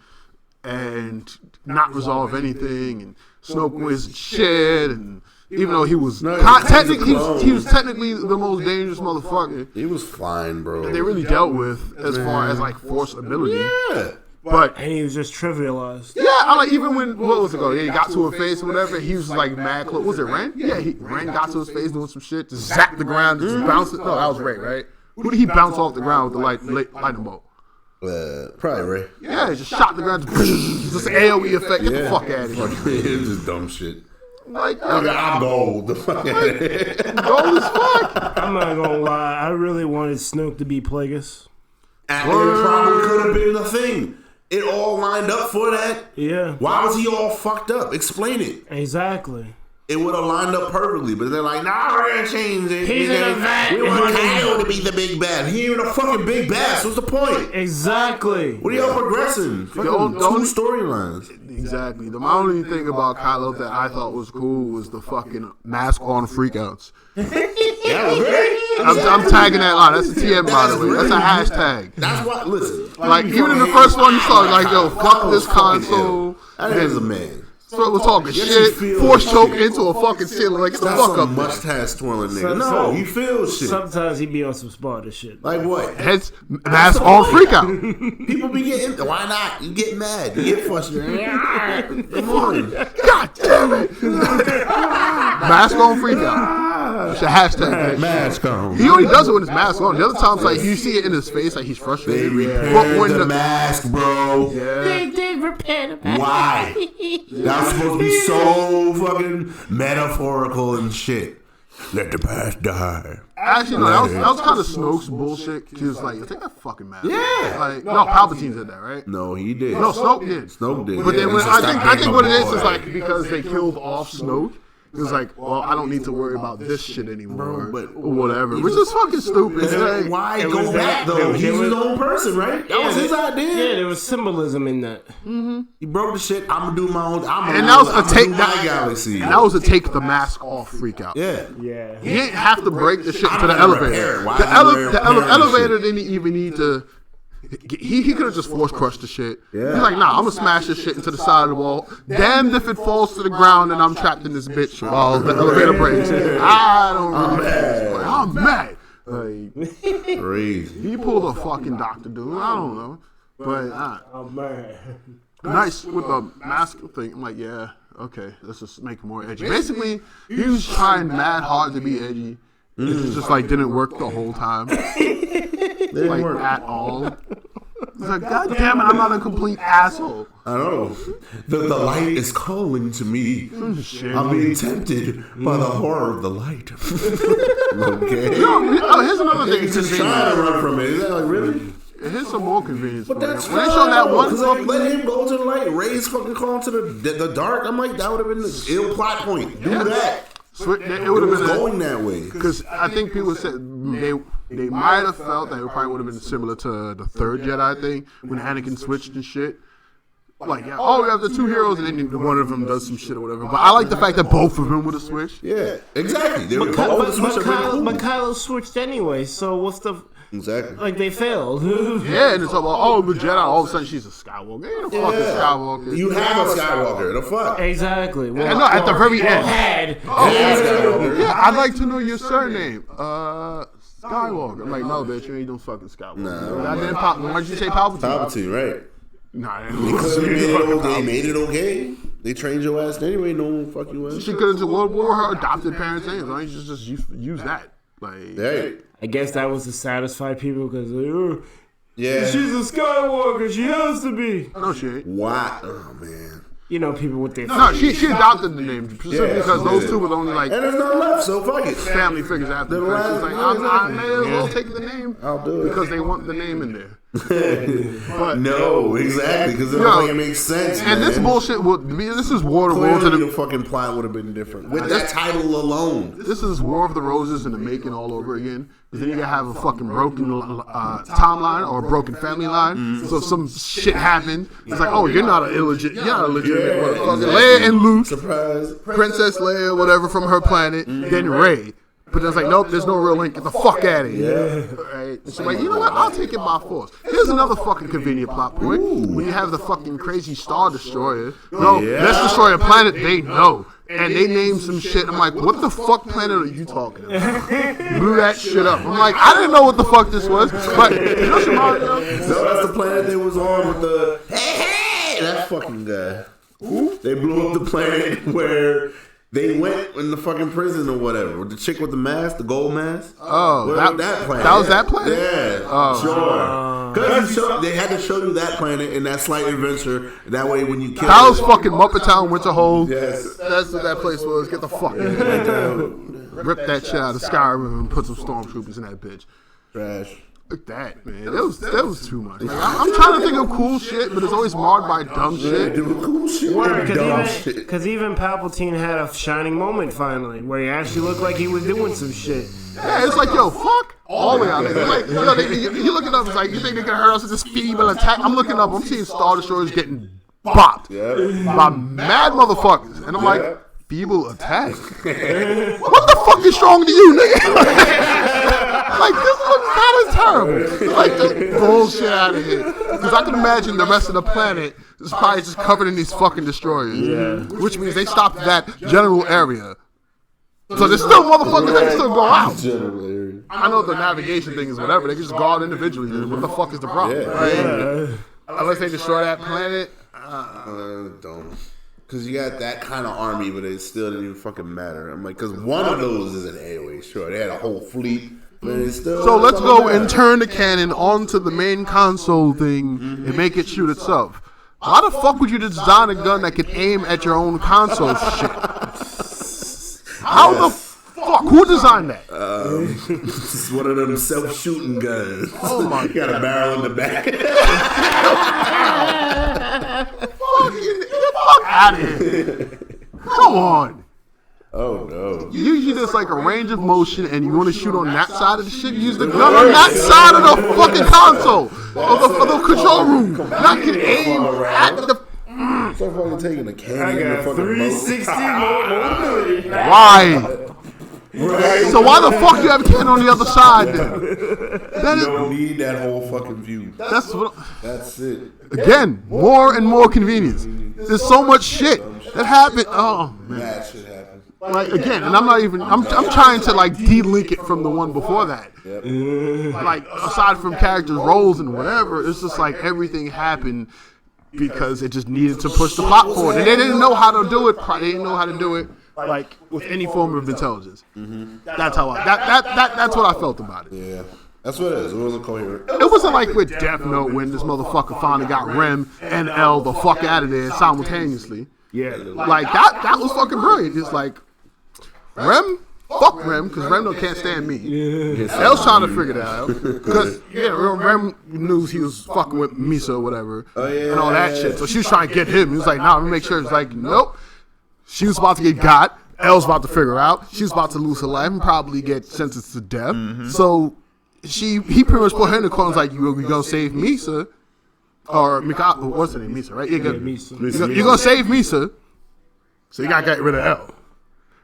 and not resolve anything. And Snoke was shit and. Even though he was technically the most dangerous motherfucker. He was fine, bro. They really dealt with as far as like force ability. Yeah. But and he was just trivialized. Yeah, I like even when what was it called? Yeah, he got to her face or whatever. He was like mad close. Was it Ren? Yeah, Ren got to his face doing some shit, just zapped the ground, just bounced it. No, that was Ray, right? Who did he bounce off the ground with the lightning bolt? Probably Ray. Yeah, he just shot the ground, just AOE effect. Get the fuck out of here. It was just dumb shit. Like, I'm gold. Gold as fuck. I'm not gonna lie. I really wanted Snoke to be Plagueis. And it probably could have been the thing. It all lined up for that. Yeah. Why was he all fucked up? Explain it. Exactly. It would have lined up perfectly, but they're like, nah, we're gonna change it. He's in a vat. We want Kyle to be the big bad. He ain't even a fucking big bad. So what's the point? Exactly. What are y'all progressing? Two storylines. Exactly. The only thing about Kylo that I thought was cool was the fucking mask on freakouts. I'm tagging that line. That's a TM, by the way. That's a hashtag. That's what. Listen. Like even in the first one, you saw like, yo, fuck this console. That is a man. So we're talking shit, force choke into a fucking ceiling, like get the fuck up. Must-have twirling nigga. No, he feels shit. Sometimes he be on some Sparta shit. Like what? Heads, mask on freakout. People be getting, why not? You get mad, you get frustrated. Come on. God damn it. Mask on freakout. It's a hashtag. Mask on. He only does it when his mask on. The other times, like you see it in his face, like he's frustrated. They repaired the mask, bro. Yeah. They did repair the mask. Why? That was supposed to be so fucking metaphorical and shit. Let the past die. Actually, no, that was kind of Snoke's bullshit. He was like, take that fucking mask. Yeah. Like, no, Palpatine did that, right? No, he did. No, Snoke did. Snoke did. But then Yeah, when, he I think what it is boy. like because they killed off Snoke. It was like, well, I don't need to worry about this shit anymore, Bro, but- or whatever, which is fucking stupid. It's like, Why It go was back that- though? there He's was- his own person, right? That was his idea. Yeah, there was symbolism in that. He broke the shit. I'm gonna do my own. and that was a take my galaxy. that was a take the mask off freak out. Yeah. Yeah. He didn't have to break the shit to the gonna elevator. repair it. Why The, is he repairing elevator shit? didn't even need to. He could have just force crushed the shit. Yeah. He's like, nah, I'm gonna smash this shit into the side of the wall. Damned if it falls to the ground and I'm trapped in this bitch while the elevator breaks. I don't really. I'm mad. Like, Crazy. he pulled a fucking Dr. Doom. I don't know, but Oh man. nice with the mask thing. I'm like, yeah, okay, let's just make it more edgy. Basically, he was trying mad hard to be edgy. It just like didn't work the whole time. Like at all. It's like, God damn it, I'm not a complete asshole. I know. The light is calling to me. Shit. I'm being tempted by the horror of the light. Okay. Here's another thing. He's just trying to run from it. Is that like really? Here's some more convenience. But that's when they showed that one because like, fucking let him go to the light. Ray's fucking calling to the dark. I'm like, that would have been the ill plot point. Do that. it would have It was been going that way. because I think people said they might have felt that it probably would have been similar to the third Jedi thing when Anakin switched and shit. Like, yeah, oh, we have the two heroes, and then one of them does some shit or whatever. But I like the fact that both of them would have switched. Yeah, exactly. They were But Kylo switched anyway, so what's the Exactly. like they failed? Yeah, and it's all about, oh, the Jedi, all of a sudden she's a Skywalker. Ain't no fucking Skywalker. You have a Skywalker. The fuck? Exactly. Well, And no, at the very end. Had. Yeah, I'd like to know your surname. Skywalker. I'm like, no, bitch, you ain't no fucking Skywalker. Nah. I didn't pop. Why'd you say Palpatine? Palpatine, right? Nah, Because they made it okay. They trained your ass anyway. No one fuck you ass. she could have just World War her adopted parents' names. Why don't you just use that? Like, Hey. I guess that was to satisfy people because Yeah. she's a Skywalker. She has to be. no, she ain't. Why? Oh man. You know, people with their No, she adopted the name specifically Yeah, because she those did. two were the only like And there's none left, so fuck it. family figures after the fact. She's like, I may as well take the name I'll do it. because they want the name in there. But No, exactly. Because it Yo, don't think it makes sense. and this man. bullshit would be. This is War of the Roses. Clearly, the fucking plot would have been different with that title alone. This is War of the Roses in the making all over again. Then you gotta have a fucking broken timeline or a broken family line. So if some shit happened, it's like, oh, you're not a legitimate motherfucker. Leia and Luke, Surprise. Princess Leia, whatever, from her planet, then Rey. But it's like, nope, there's no real link. Get the fuck out of here. Right? And she's like, you know what? I'll take it by force. Here's another fucking convenient plot point. When you have the fucking crazy Star Destroyer. No, let's destroy a planet they know. And they name some shit. I'm like, what the fuck planet are you talking about? Blew that shit up. I'm like, I didn't know what the fuck this was. But you know, No, that's the planet they was on with the hey, that fucking guy. They blew up the planet where they went in the fucking prison or whatever. With the chick with the mask, the gold mask. Oh, Where that was that planet. that was that planet? Yeah, Oh. sure. Because they had to show you that planet in that slight adventure. That way, when you kill That was fucking Muppet Town Winterhold. Yes. That's what that place was. Get the fuck out of here. Rip that shit out of Skyrim and put some stormtroopers in that bitch. trash. Look that, man. That was too much. Like, I'm trying to think of cool shit, but it's always marred by dumb shit. Doing cool shit. Dumb shit. Because even Palpatine had a shining moment finally, where he actually looked like he was doing some shit. Yeah, it's like, yo, fuck all the y'all niggas. Like, you looking up, it's like, you think they can hurt us with this feeble attack? I'm looking up, I'm seeing Star Destroyers getting bopped by mad motherfuckers. And I'm like, feeble attack? What the fuck is wrong to you, nigga? Like, this looks kind of terrible. Like, the bullshit out of here. Because I can imagine the rest of the planet is probably just covered in these fucking destroyers. Yeah. Which means they stopped that general area. So there's still motherfuckers that can still go out. I know the navigation thing is whatever. They can just go out individually. What the fuck is the problem? Right? Unless they destroy that planet. Don't. Because you got that kind of army, but it still didn't even fucking matter. I'm like, because one of those is an AoE. Sure, they had a whole fleet, but it's still. So let's go and turn the cannon onto the main console thing and make it shoot itself. Why the fuck would you design a gun that can aim at your own console shit? How the fuck fuck? Who designed that? It's one of them self-shooting guns. Oh my You got a barrel in the back. Fuck out of here. Come on. Oh no. Usually there's like a range of motion and you want to shoot on that side of the shit, use the gun on that side of the fucking console. Of the control room. Not can aim at the... So fucking taking a candy I in the got fucking 360 mobility. Why? So why the fuck you have a cannon on the other side then? That You is, don't need that whole fucking view. that's what... That's it. Again, more and more convenience. There's so much shit that happened. Oh man, That shit happen. like again, and I'm not even. I'm trying to like de-link it from the one before that. Like aside from characters' roles and whatever, it's just like everything happened because it just needed to push the plot forward, and they didn't know how to do it. They didn't know how to do it like with any form of intelligence. That's how that's what I felt about it. Yeah. That's what it is. It wasn't coherent. It wasn't like with Death Note when this motherfucker finally got Rem and L the fuck out of there simultaneously. Yeah. Like that was fucking brilliant. It's like Rem, fuck Rem, because Rem can't stand me. L's trying to figure that out because Rem knew he was fucking with Misa or whatever and all that shit. So she was trying to get him. He was like, nah, let me make sure. It's like, nope. She was about to get got. L's about to figure out. She was about to lose her life and probably get sentenced to death. So. He pretty much put her in the corner. Like, you gonna save Misa, or Mika? What's her name? Misa, right? Misa. You're gonna save Misa, so you gotta get rid of L,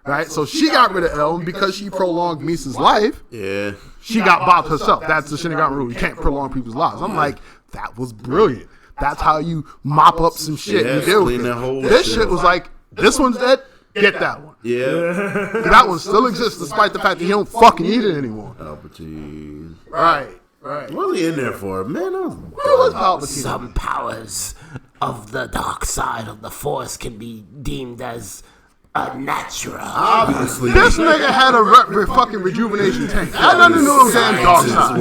right? So she got rid of L, and because she prolonged Misa's life, she got bopped herself. That's the Shinigami rule. You can't prolong people's lives. I'm like, that was brilliant. That's how you mop up some shit. Yeah, and deal with clean that whole it. This shit shit was like, this one's dead. Get that one. Yeah. That one still exists despite the fact that he don't fucking need it anymore. Palpatine. Right. What was he in there for? Man, that was... Where was Palpatine? Some powers of the dark side of the Force can be deemed as unnatural. Obviously. This nigga had a fucking rejuvenation tank. I nothing to do with damn dark side.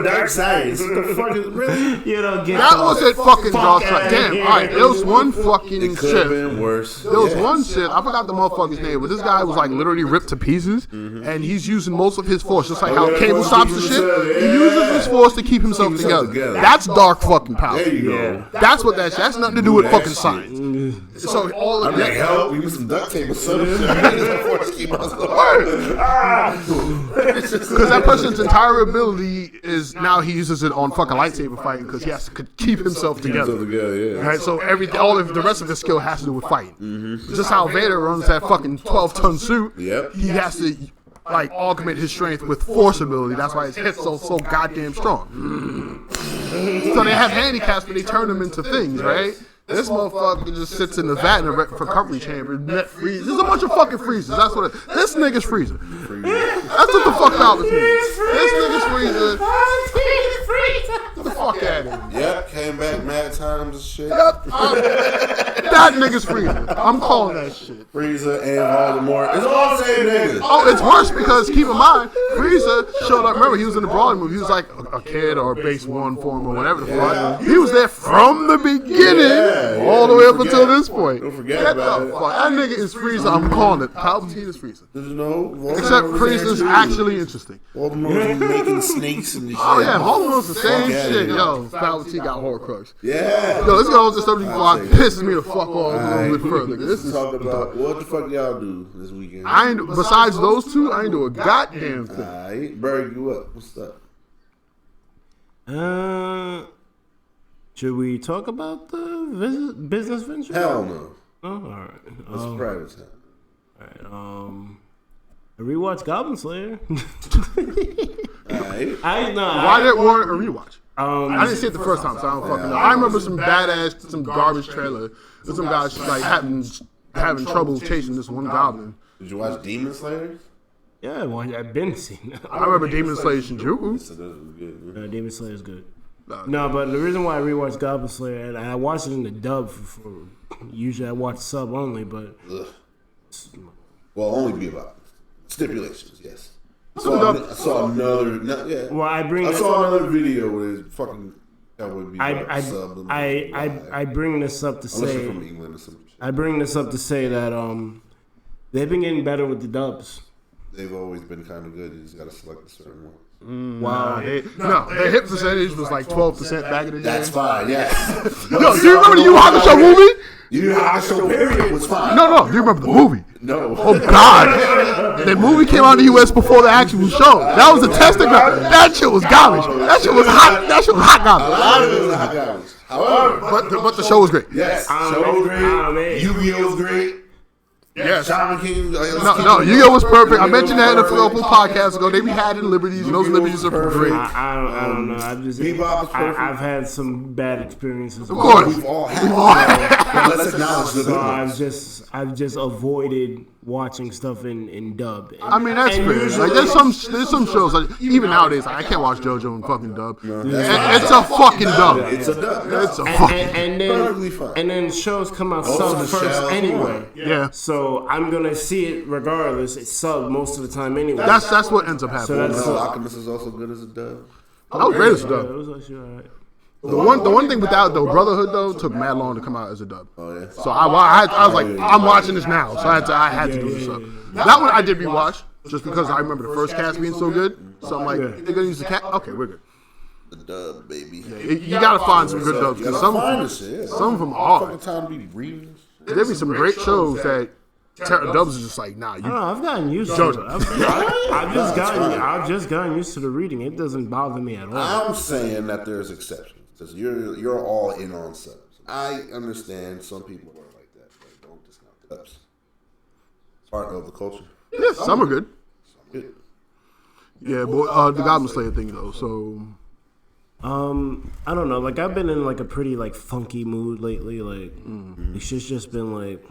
Dark science. What the fuck is really? You don't get That was it fucking dark side. Damn, alright, there was one fucking It could have shit. been worse. There was one shit, I forgot the motherfucker's name, but this guy was like literally ripped to pieces, and he's using most of his force, just like how Cable stops the shit. He uses his force to keep himself together. That's dark fucking power. There you go. That's what that's nothing to do with fucking science. So all of I'm like, that. help, we need some duct tape or something. Because that person's entire ability is now he uses it on fucking lightsaber fighting because he has to keep himself together. Right, so all of the rest of his skill has to do with fighting. Just how Vader runs that fucking 12-ton suit. Yep. He has to like augment his strength with force ability. That's why his hits so goddamn strong. So they have handicaps, but they turn them into things, right? This motherfucker just sits in the vat in a recovery chamber. Net freeze. There's a bunch of fucking freezers. That's what it is. This nigga's freezer. That's what the fuck Palpatine is. This nigga's freezer. Get the fuck out of here. Yep, came back mad times and shit. That nigga's freezer. I'm calling that shit. Frieza and Voldemort. It's all the same niggas. Oh, it's worse because keep in mind, Frieza showed up. Remember, he was in the Broly movie. He was like a kid or base 1 form or whatever the fuck. He was there from the beginning all the way up until this point. Don't forget Get about the it. fuck. That nigga is Frieza. I'm calling it. Palpatine is Frieza. There's no Voldemort Except was Frieza's there too. actually interesting. Voldemort was making snakes and shit. Oh yeah, Voldemort's the same Fuck shit. outta Yo, Palpatine got Horcrux. Yeah. Yo, let's get on to something before it pisses me the fuck off a little bit further. This is Talk about what the fuck y'all do this weekend. I ain't, besides those two, I ain't do a goddamn thing. Alright, Berg, you up? What's up? Should we talk about the business venture? Hell no. Oh, all right. It's private time. All right. I rewatched Goblin Slayer. Alright. Why didn't warrant a rewatch? I I didn't see it the first time, so I don't fucking know. I remember some badass, some garbage trailer with some guys like having trouble chasing this one goblin. Did you watch Demon Slayer? Yeah, well, I've been seeing that. I remember Demon Slayer Shinjuku. So that was good. Demon Slayer is good. No, but the reason why I rewatched Goblin Slayer, and I watched it in the dub. Usually I watch sub only, but Well, only be about stipulations, yes. I saw another. well, I saw another video where it's fucking Cowboy Bebop sub. I bring this up to Unless you're say from England or something. I bring this up to say that They've been getting better with the dubs. They've always been kind of good. You just got to select a certain one. Wow. Their hit percentage was like 12% back in the day. That's fine, yeah. Yo, do you remember the Yu Hakusho movie? Yu Hakusho period was fine. No. Do you remember the movie? No. Oh, God. The movie came out in the U.S. before the actual show. That was a testing ground. That shit was garbage. That shit was hot. That shit was hot A garbage. lot of it was hot garbage. However, But the show was great. yes, show was great. Yu-Gi-Oh's great. Yes. Shaman King. No, Yu-Gi-Oh was perfect. I mentioned that in a couple podcasts ago. They be having liberties, and those liberties are great. I don't know. Bebop is perfect. I've had some bad experiences. Of course. We've all had. Let's acknowledge the So good ones. I've just avoided watching stuff in dub. I mean, that's And fair. usually- Like, there's some shows, like, even nowadays, like, I can't watch JoJo in fucking dub. that's It's a fucking dub. It's a dub. It's a fucking and Perfectly fine. then shows come out Ghost sub in the first Shell. anyway. Yeah. So I'm gonna see it regardless. It's sub most of the time anyway. That's what ends up happening. that's- Full Alchemist is also good as a dub. That was great as a Yeah, dub. it was actually alright. The one thing with that though, Brotherhood though, took mad long to come out as a dub. Oh, yeah. So I was like, I'm watching this now, so I had to do this up. That one I did rewatch just because I remember the first cast being so good. So I'm like, they're gonna use the cat. Okay, we're good. The dub, baby. You gotta find some good dubs. You gotta 'Cause find this shit. Yeah. some of them All are. fucking time to be reading. There be some great shows that dubs is just like, nah, I don't you. know. I've gotten used to JoJo. it. I've just gotten used to the reading. It doesn't bother me at all. I'm saying that there's exceptions because you're all in on subs. I understand some people are like that, but don't discount subs. It's part of the culture. Yeah, some are good. Good. Yeah, but the Goblin Slayer thing though. So I don't know. Like I've been in like a pretty like funky mood lately. Like it's just been like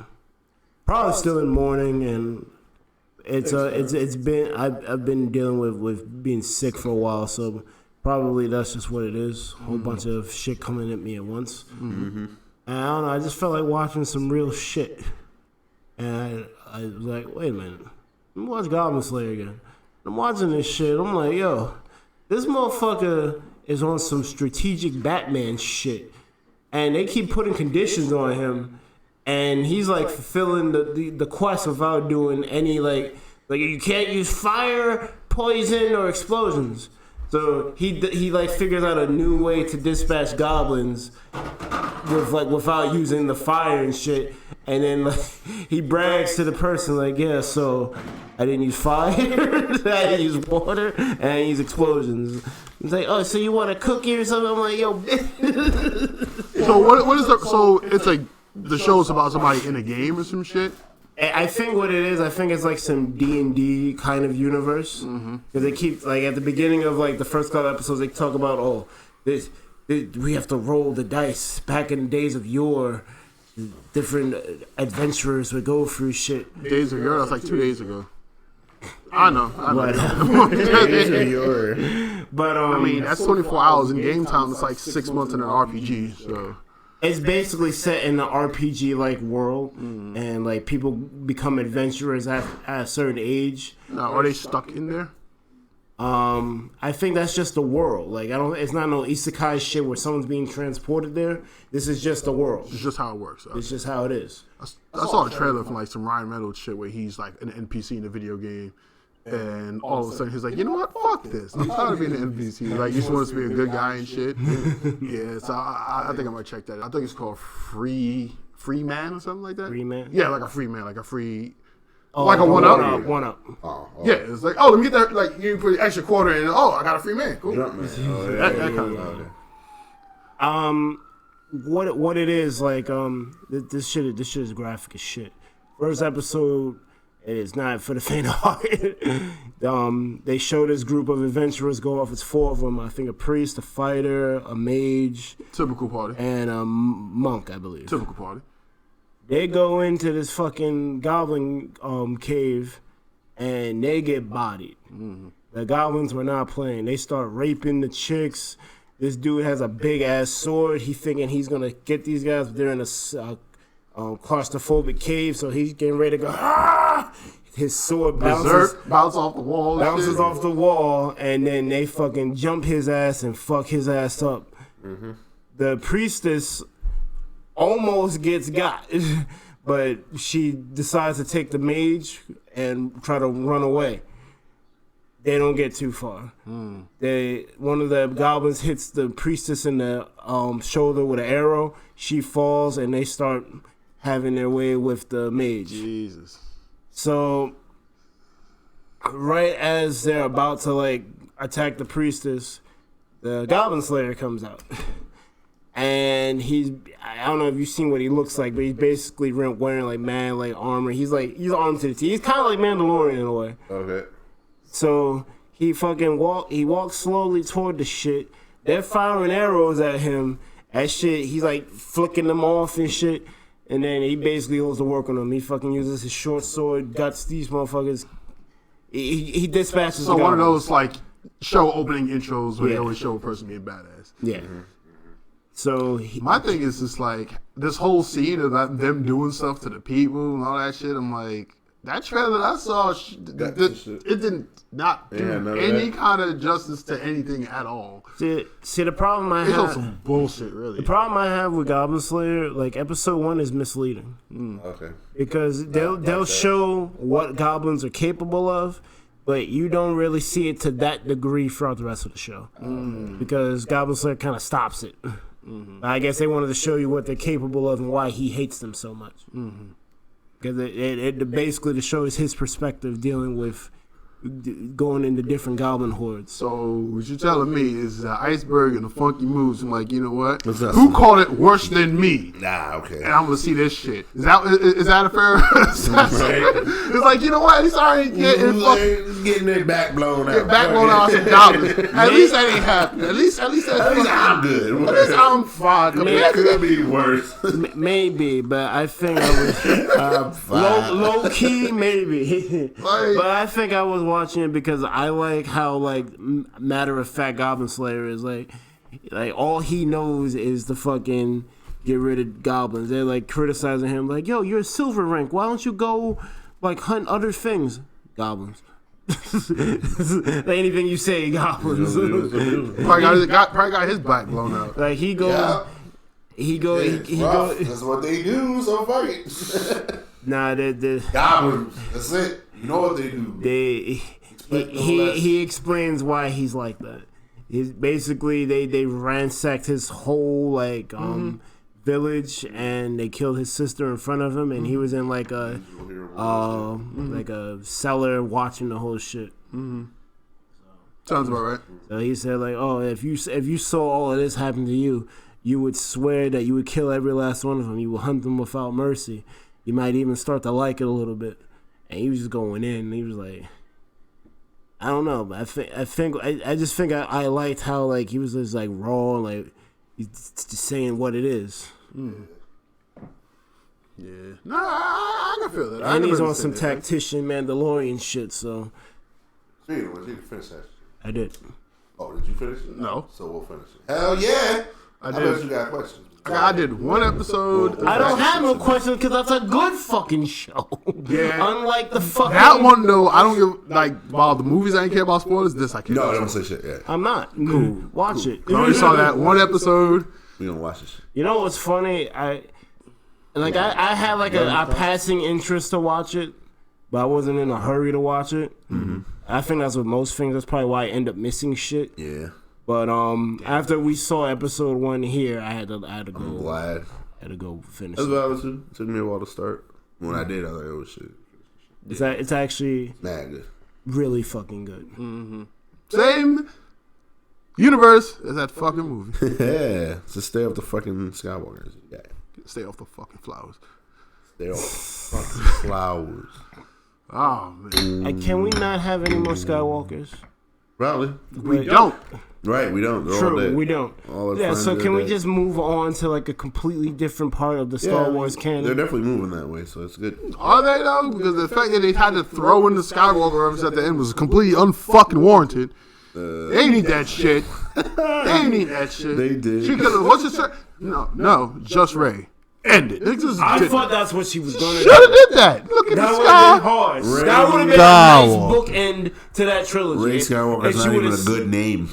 probably still in mourning, and it's been I've been dealing with being sick for a while, so probably that's just what it is. A whole bunch of shit coming at me at once. And I don't know. I just felt like watching some real shit, and I was like, wait a minute, let me watch Goblin Slayer again. I'm watching this shit. I'm like, yo, this motherfucker is on some strategic Batman shit, and they keep putting conditions on him, and he's like fulfilling the quest without doing any like you can't use fire, poison, or explosions. So he like figures out a new way to dispatch goblins without using the fire and shit, and then like he brags to the person like, yeah, so I didn't use fire, I didn't use water, and I didn't use explosions. He's like, oh, so you want a cookie or something? I'm like, yo, so what is the so it's like the show's about somebody in a game or some shit. I think what it is, I think it's like some D&D kind of universe. Because they keep, like, at the beginning of, like, the first couple episodes, they talk about, this, we have to roll the dice. Back in the days of yore, different adventurers would go through shit. Days of Yore, that's like 2 days ago. I know. But, I mean, that's 24 hours in game time. It's like 6 months in an RPG, so. It's basically set in an RPG-like world, and, like, people become adventurers at a certain age. Now, are they stuck in there? I think that's just the world. Like, it's not no isekai shit where someone's being transported there. This is just the world. It's just how it works. It's just how it is. I saw a trailer from like some Ryan Reynolds shit where he's like an NPC in a video game, and all of a sudden he's like, you know what? Fuck this. I'm tired of being an NPC. Like, you just want us to be a good guy and shit. Yeah, so I think I might check that. I think it's called Free Man or something like that. Free Man? Yeah, like a free man, like a free. Like a one up. One up. Yeah, it's like, oh, let me get that. Like, you put an extra quarter in. Oh, I got a free man. Cool. That kind of thing. What it is like? This shit is graphic as shit. First episode, it is not for the faint of heart. They show this group of adventurers go off. It's 4 of them. I think a priest, a fighter, a mage, Typical party. and a monk, I believe. Typical party. They go into this fucking goblin cave, and they get bodied. The goblins were not playing. They start raping the chicks. This dude has a big ass sword. He thinking he's gonna get these guys, but they're in a claustrophobic cave, so he's getting ready to go. Ah! His sword bounces off the wall. bounces off the wall, and then they fucking jump his ass and fuck his ass up. The priestess almost gets got, but she decides to take the mage and try to run away. They don't get too far. One of the goblins hits the priestess in the shoulder with an arrow. She falls, and they start having their way with the mage. Jesus. So, right as they're about to like attack the priestess, the Goblin Slayer comes out. And I don't know if you've seen what he looks like, but he's basically wearing like mad like armor. He's armed to the teeth. He's kind of like Mandalorian in a way. Okay. So he walks slowly toward the shit. They're firing arrows at him. That shit, he's like flicking them off and shit. And then he basically goes to work on them. He fucking uses his short sword, guts these motherfuckers. He dispatches. So one of those like show opening intros where they always show a person being badass. Yeah. So my thing is just like this whole scene of them doing stuff to the people and all that shit. I'm like, that trailer that I saw, it did not do any kind of justice to anything at all. See the problem I have. It's some bullshit, really. The problem I have with Goblin Slayer, like episode 1 is misleading. Okay. Because they'll show what goblins are capable of, but you don't really see it to that degree throughout the rest of the show. Because Goblin Slayer kind of stops it. I guess they wanted to show you what they're capable of and why he hates them so much. Because it basically to show us his perspective dealing with going into different goblin hordes. So what you're telling me is Iceberg and the funky moves. I'm like, you know what? Who called it worse than me? Nah, okay. And I'm gonna see this shit. Is that a fair assessment? It's like, you know what? He's already getting their back blown out. Back blown out some goblins. At least that ain't happening. At least I'm good. At least I'm fine. It could be worse. Maybe, but I think I was low key. Maybe, but I think I was watching it because I like how like matter of fact Goblin Slayer is like all he knows is to fucking get rid of goblins. They're like criticizing him like, yo, you're a silver rank. Why don't you go like hunt other things? Goblins. Like anything you say, goblins. Probably got his back blown out. Like he goes. Yeah. He goes. That's what they do. So fight. Nah, the goblins. That's it. You know what they do. He explains why he's like that. He's basically they ransacked his whole like village and they killed his sister in front of him and he was in like a cellar watching the whole shit. Sounds about right. So he said like, oh, if you saw all of this happen to you, you would swear that you would kill every last one of them. You would hunt them without mercy. You might even start to like it a little bit. And he was just going in. And he was like, I don't know, but I just think I liked how like he was just like raw, like he's just saying what it is. Yeah, no, I can feel that. And he's on some tactician Mandalorian shit. So, Speaking of which, you finished that shit. I did. Oh, did you finish it? No. So we'll finish it. Hell yeah! I bet did. you got questions. I did one episode. I don't have no questions because that's a good fucking show. Yeah. Unlike the fucking that one though, I don't give like while the movies I ain't care about spoilers. This I care. No, about don't say shit yet. I'm not. Cool. Watch it. I only saw that one episode. We gonna watch this shit. You know what's funny? I had like a passing interest to watch it, but I wasn't in a hurry to watch it. I think that's with most things. That's probably why I end up missing shit. Yeah. But after we saw episode 1 here, I had to go. I'm glad. I had to go finish. That's valid too. It took me a while to start. When I did, I was like, oh shit. It's actually mad good. Really fucking good. Same universe as that fucking movie. Yeah. So stay off the fucking Skywalkers. Yeah. Stay off the fucking flowers. Stay off the fucking flowers. Oh man. Can we not have any more Skywalkers? Probably. We don't. Right, we don't. They're True, all dead. we don't. All yeah, so can we just move on to like a completely different part of the Star Wars canon? They're definitely moving that way, so it's good. Are they though? Because the fact that they had to throw in the Skywalker reference at the end was completely unfucking warranted. They need that shit. They need that shit. They did. She could have. What's it? No, just Ray. End it. I thought that's what she was going to do. Should have did that. Look at that the would sky. have been hard. That would have been a nice bookend to that trilogy. Ray Skywalker's not even a good name.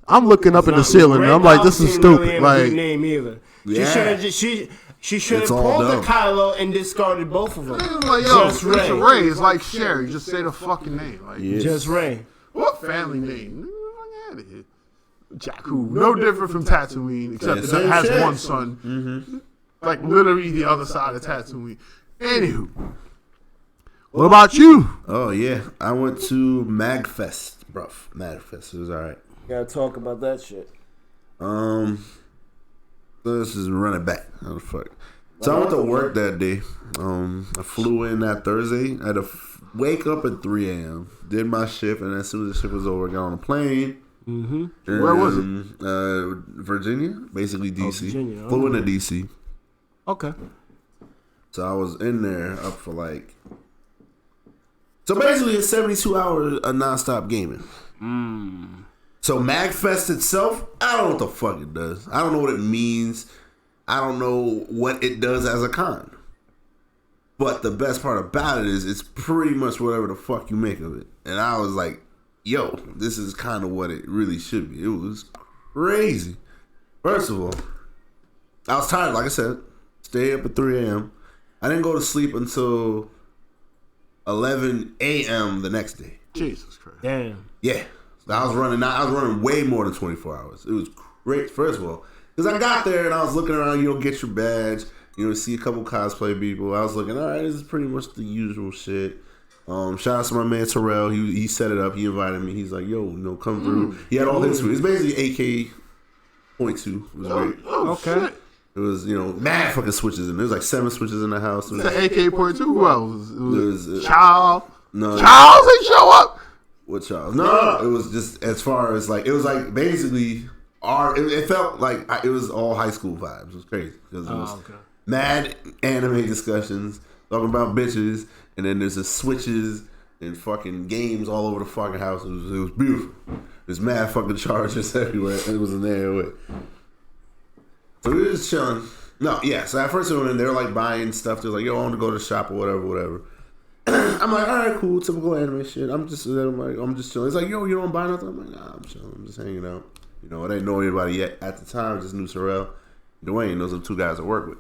I'm looking up in the ceiling and I'm like, this is stupid. Really like, good name either. Yeah. She should It's have all pulled the dumb. Kylo and discarded both of them. It's like, yo, Just it's Ray. Ray. It's like Sherry. Just say the fucking name. Like, Just Ray. what family name? Fuck out of here. Jakku. No different from Tatooine, except that it has shit. one son. Like, literally the other side of Tatooine. Anywho. What about you? Oh yeah, I went to Magfest, bruv. Magfest, it was alright. Gotta talk about that shit. So this is running back. Oh fuck. So I went to work that day. I flew in that Thursday. I had to wake up at 3 a.m. Did my shift, and as soon as the shift was over, I got on a plane. Mm-hmm. Where was it? Virginia, basically DC. Virginia, Flew into DC. Okay. So I was in there up for like. So basically, it's 72 hours of nonstop gaming. So Magfest itself, I don't know what the fuck it does. I don't know what it means. I don't know what it does as a con. But the best part about it is it's pretty much whatever the fuck you make of it. And I was like, yo, this is kind of what it really should be. It was crazy. First of all, I was tired, like I said. Stay up at 3 a.m. I didn't go to sleep until 11 a.m. the next day. Jesus Christ. Damn. Yeah. I was running way more than 24 hours. It was great, first of all. Because I got there and I was looking around, get your badge, see a couple cosplay people. I was looking, all right, this is pretty much the usual shit. Shout out to my man Terrell. He set it up. He invited me. He's like, yo, come through. He had all his food. It's basically AK.2. It was great. Okay. Shit. It was, mad fucking switches in there. There was like 7 switches in the house. It was, The AK.2. Who else? It was Charles. Child. No. Charles ain't show up. What Charles? No. It was just as far as like, it was like basically it felt like it was all high school vibes. It was crazy. Because it was mad anime discussions, talking about bitches, and then there's the switches and fucking games all over the fucking house. It was beautiful. There's mad fucking chargers everywhere. It was in there. So we were just chilling. No, yeah. So at first we went in, they were like buying stuff. They're like, yo, I want to go to the shop or whatever. I'm like, all right, cool, typical anime shit. I'm just chilling. It's like, yo, you don't buy nothing? I'm like, nah, I'm chilling. I'm just hanging out. I didn't know anybody yet at the time. Just knew Sorrel, Dwayne. Those are the 2 guys I work with.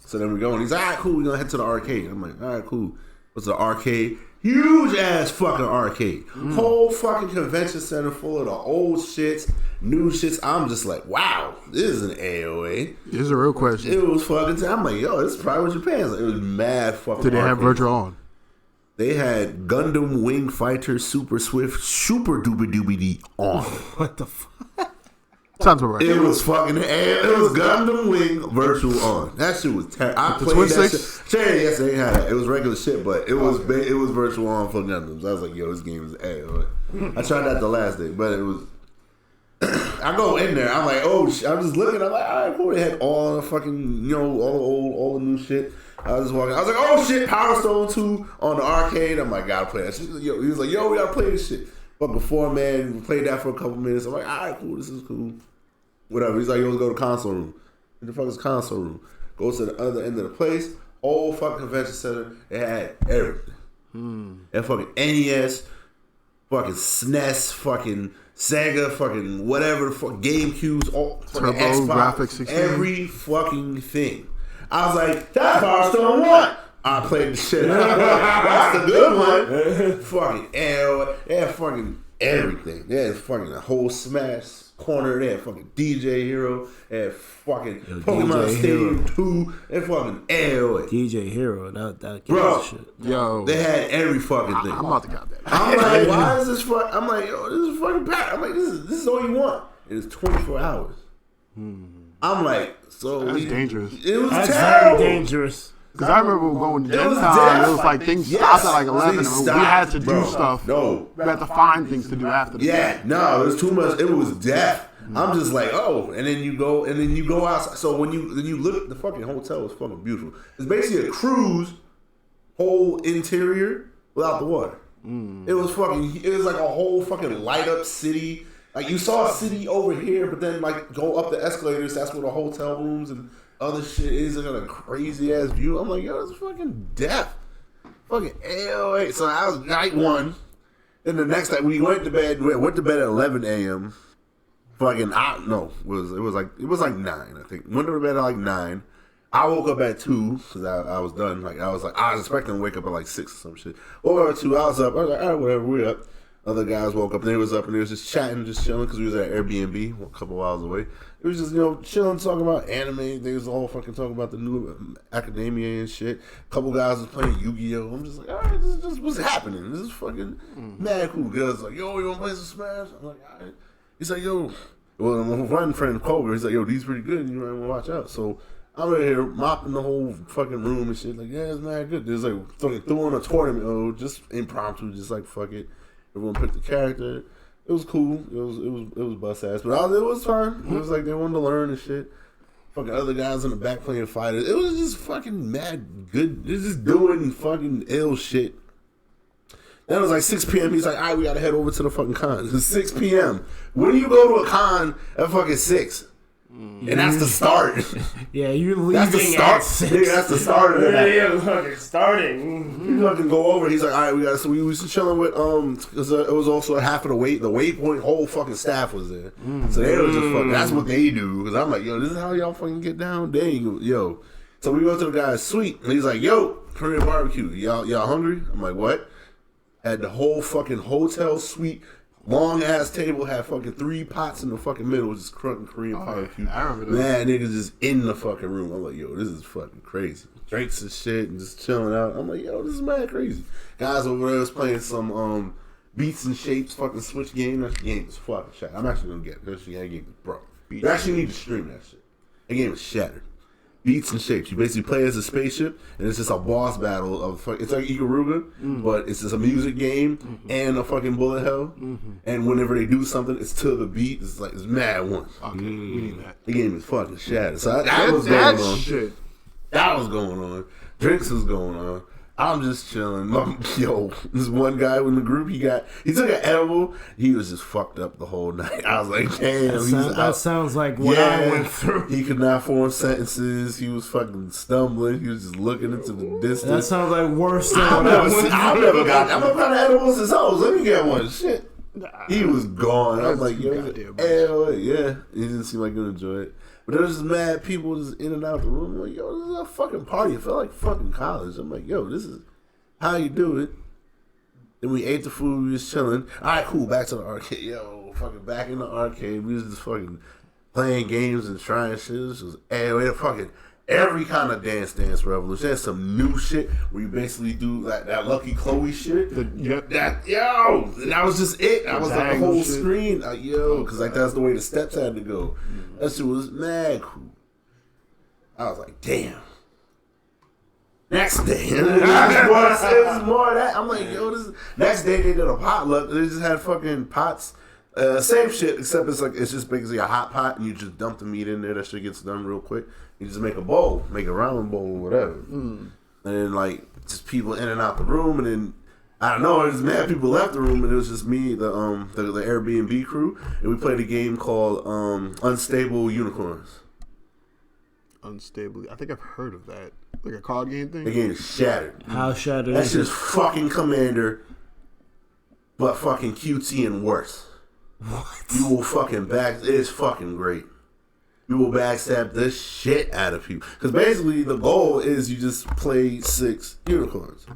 So then we go, and he's like, all right, cool. We're gonna head to the arcade. I'm like, all right, cool. What's the arcade? Huge ass fucking arcade. Whole fucking convention center full of the old shits, new shits. I'm just like, wow, this is an AOA. This is a real question. It was fucking. I'm like, yo, this is probably what your pants. It was mad fucking. Did they have arcade. virtual on? They had Gundam Wing Fighter Super Swift Super Doobie Doobie on. What the fuck? Sounds about right. It was fucking. It was Gundam Wing virtual on. That shit was terrible. I played Twin that Sticks? shit. Yes, they had that. It was regular shit, but it was virtual on for Gundams. I was like, yo, this game is A. I tried that the last day, but it was. I go in there. I'm like, oh, I'm just looking. I'm like, all right, cool. They had all the fucking, all the new shit. I was just walking. I was like, oh shit, Power Stone 2 on the arcade. I'm like, gotta play that shit. He was like, yo, we gotta play this shit. But before, man, we played that for a couple minutes. I'm like, all right, cool, this is cool. Whatever. He's like, yo, let's go to console room. What the fuck is console room? Goes to the other end of the place. Whole fucking convention center. It had everything. It had fucking NES, fucking SNES, fucking Sega, fucking whatever the fuck, GameCubes, all fucking Turbo, Xbox, Graphics 16. every fucking thing. I was like, that's Power Stone 1. I played the shit out. That's the good one. Fucking Arrow. They had fucking everything. They had fucking a whole Smash corner. They had fucking DJ Hero. They had fucking Pokemon DJ Stadium 2. They had fucking Arrow. DJ Hero, that Bro, shit. Yo. They had every fucking thing. I'm about to count that. I'm like, why is this fuck? I'm like, yo, this is fucking bad. I'm like, this is all you want. It is 24 hours. I'm like, so That's dangerous. It was That's terrible. very dangerous. Because I remember going to It was Gen Con, death. it was like things Yes. stopped at like 11, Things and we stopped, had to do bro. stuff. No. We had to find things to do after the Yeah, no, it was too much. It was death. I'm just like, oh, and then you go outside. So when you look, the fucking hotel was fucking beautiful. It's basically a cruise, whole interior without the water. It was like a whole fucking light up city. Like you saw a city over here, but then like go up the escalators. That's where the hotel rooms and other shit is. Like a crazy ass view. I'm like, yo, it's fucking death. Fucking AOA. So that was night 1. Then the next night we went to bed. We went to bed at 11 a.m. Fucking, it was like 9. I think went to bed at like 9. I woke up at 2 because I was done. Like I was expecting to wake up at like 6 or some shit. Or 2, I was up. I was like, all right, whatever, we're up. Other guys woke up and they was up and they was just chatting, just chilling because we was at Airbnb a couple miles away. It was just, chilling, talking about anime. They was all fucking talking about the new academia and shit. A couple guys was playing Yu-Gi-Oh! I'm just like, all right, this is just what's happening. This is fucking mad cool. Girls like, yo, you want to play some Smash? I'm like, all right. He's like, yo, well, my one friend Cobra, he's like, yo, these pretty good. You might want to watch out. So I'm right here mopping the whole fucking room and shit. Like, yeah, it's mad good. There's like throwing a tournament, just impromptu, just like fuck it. Everyone picked the character. It was cool. It was bust ass, but it was fun. It was like they wanted to learn and shit. Fucking other guys in the back playing fighters. It was just fucking mad good. They're just doing fucking ill shit. Then it was like 6 p.m. He's like, all right, we gotta head over to the fucking con. It's 6 p.m. When do you go to a con at fucking 6? And that's the start. Yeah, you're leaving That's the start. at 6. Yeah, that's the start of that. Yeah, fucking starting. You fucking go over. He's like, all right, we got. So we was chilling with because it was also half of the waypoint whole fucking staff was there. So they were just fucking. That's what they do. Because I'm like, yo, this is how y'all fucking get down. Dang, yo. So we go to the guy's suite and he's like, yo, Korean barbecue. Y'all hungry? I'm like, what? Had the whole fucking hotel suite. Long ass table, had fucking 3 pots in the fucking middle, just crunching Korean barbecue. I remember that. Man, niggas just in the fucking room. I'm like, yo, this is fucking crazy. Drinks and shit and just chilling out. I'm like, yo, this is mad crazy. Guys over there was playing some Beats and Shapes fucking Switch game. That game is fucking shattered. I'm actually gonna get it. That game is broke. You actually need to stream that shit. That game is shattered. Beats and Shapes. You basically play as a spaceship, and it's just a boss battle of it's like Ikaruga, but it's just a music game and a fucking bullet hell. And whenever they do something, it's to the beat. It's like it's mad one. Okay, we need that. The game is fucking shattered. So that was going on. Shit. That was going on. Drinks was going on. I'm just chilling. Yo, this one guy in the group, he took an edible. He was just fucked up the whole night. I was like, damn. That sounds like what I went through. He could not form sentences. He was fucking stumbling. He was just looking into the distance. That sounds like worse than I've what I went through. never got. I'm gonna edibles his house. Let me get one. Shit. He was gone. I was like, yo, hell yeah. He didn't seem like he would enjoy it. But there was just mad people just in and out the room. I'm like, yo, this is a fucking party. It felt like fucking college. I'm like, yo, this is how you do it. Then we ate the food. We was chilling. All right, cool. Back to the arcade. Yo, fucking back in the arcade. We was just fucking playing games and trying shit. This was fucking every kind of dance revolution. There's some new shit where you basically do that Lucky Chloe shit. That was just it. That was like the whole screen. Because like that's the way the steps had to go. That shit was mad cool. I was like, damn. Next day, it was more of that. I'm like, yo, next day they did a potluck. They just had fucking pots. Same shit, except it's just basically a hot pot and you just dump the meat in there. That shit gets done real quick. You just make a bowl, make a round bowl or whatever. And then like just people in and out the room, and then I don't know, there's mad people left the room, and it was just me, the Airbnb crew, and we played a game called Unstable Unicorns. Unstable. I think I've heard of that. Like a card game thing? The game is shattered. How shattered That's is it? just fucking Commander, but fucking QT and worse. What? You will fucking it's fucking great. You will backstab the shit out of people. Because basically the goal is you just play 6 unicorns.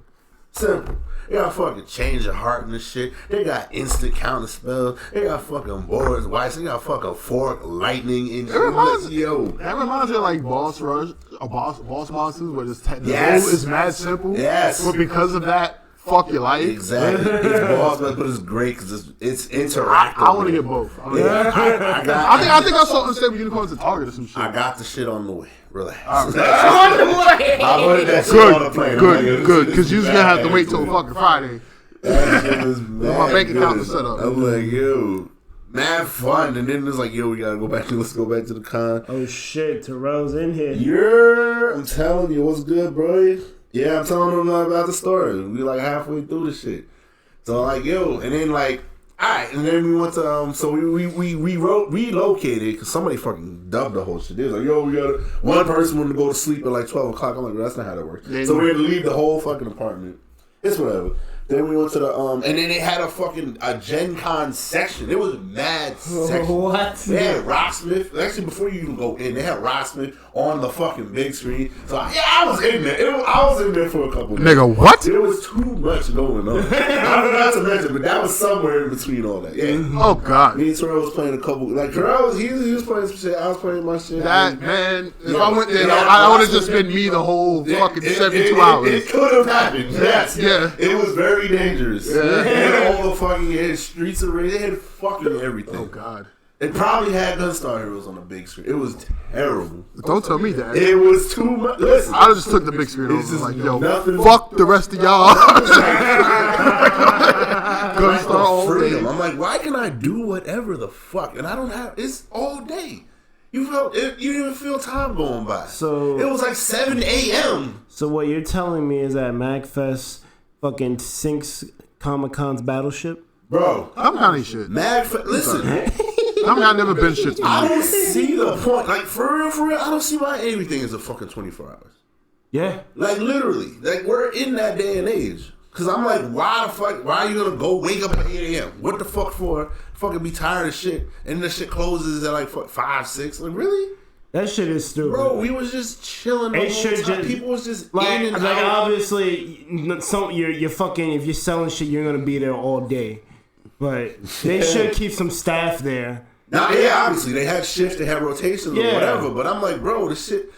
Simple. They got fucking change your heart and this shit. They got instant counter spells. They got fucking boards, whites. They got fucking fork, lightning, and shit. That reminds me of like boss monsters where the goal is mad simple. Yes. But because of that, fuck your life. Exactly. It's boss, but it's great because it's interactive. I want to get both. I think I saw Unstable Unicorns at Target or some shit. I got the shit on the way. Relax. I put that shit on the plane. Good. Because you're going to have to wait till fucking Friday. That shit was mad. My bank account was set up. I'm like, yo, mad fun. And then it's like, yo, we got to go back. Let's go back to the con. Oh, shit. Terrell's in here. Yeah. I'm telling you, what's good, bro? Yeah, I'm telling them about the story. We like halfway through the shit. So like, yo, and then like, alright, and then we went to so we relocated because somebody fucking dubbed the whole shit. They was like, yo, we got one person wanted to go to sleep at like 12 o'clock. I'm like, well, that's not how that works. So we had to leave the whole fucking apartment. It's whatever. Then we went to the and then they had a Gen Con section. It was mad section. What? They had Rocksmith. Actually, before you even go in, they had Rocksmith on the fucking big screen. So I was in there. I was in there for a couple minutes. Nigga, what? There was too much going on. I forgot to mention, but that was somewhere in between all that. Yeah. Oh God. Me and Terrell was playing a couple. Like Terrell was, he was playing some shit. I was playing my shit. That man, if I went there, I would have just been me the whole fucking 72 hours. It could have happened. Yes. Yeah. It was very dangerous. Yeah. And all the fucking streets of Rage. They had fucking everything. Oh God. It probably had Gunstar Heroes on the big screen. It was terrible. Don't tell me that. It was too much. Listen, I just took the big screen over. It's just Like, yo, nothing- fuck the rest of y'all. like Gunstar all the freedom. day. I'm like, why can I do whatever the fuck? And I don't have. It's all day. You didn't even feel time going by. So it was like 7 a.m. So what you're telling me is that MagFest fucking sinks Comic-Con's Battleship? Bro, I'm kind of shit. listen. I've never been shit to I me. don't see the point. Like, for real, I don't see why everything is a fucking 24 hours. Yeah. Like, literally. Like, we're in that day and age. Because I'm like, why are you going to go wake up at 8 a.m.? What the fuck for? Fucking be tired of shit. And the shit closes at like 5, 6. Like, really? That shit is stupid. Bro, we was just chilling the whole time. People was just in and like out. Obviously, you're fucking, if you're selling shit, you're going to be there all day. But they should keep some staff there. Now, yeah, obviously, they had shifts, they had rotations or whatever, but I'm like, bro, this shit,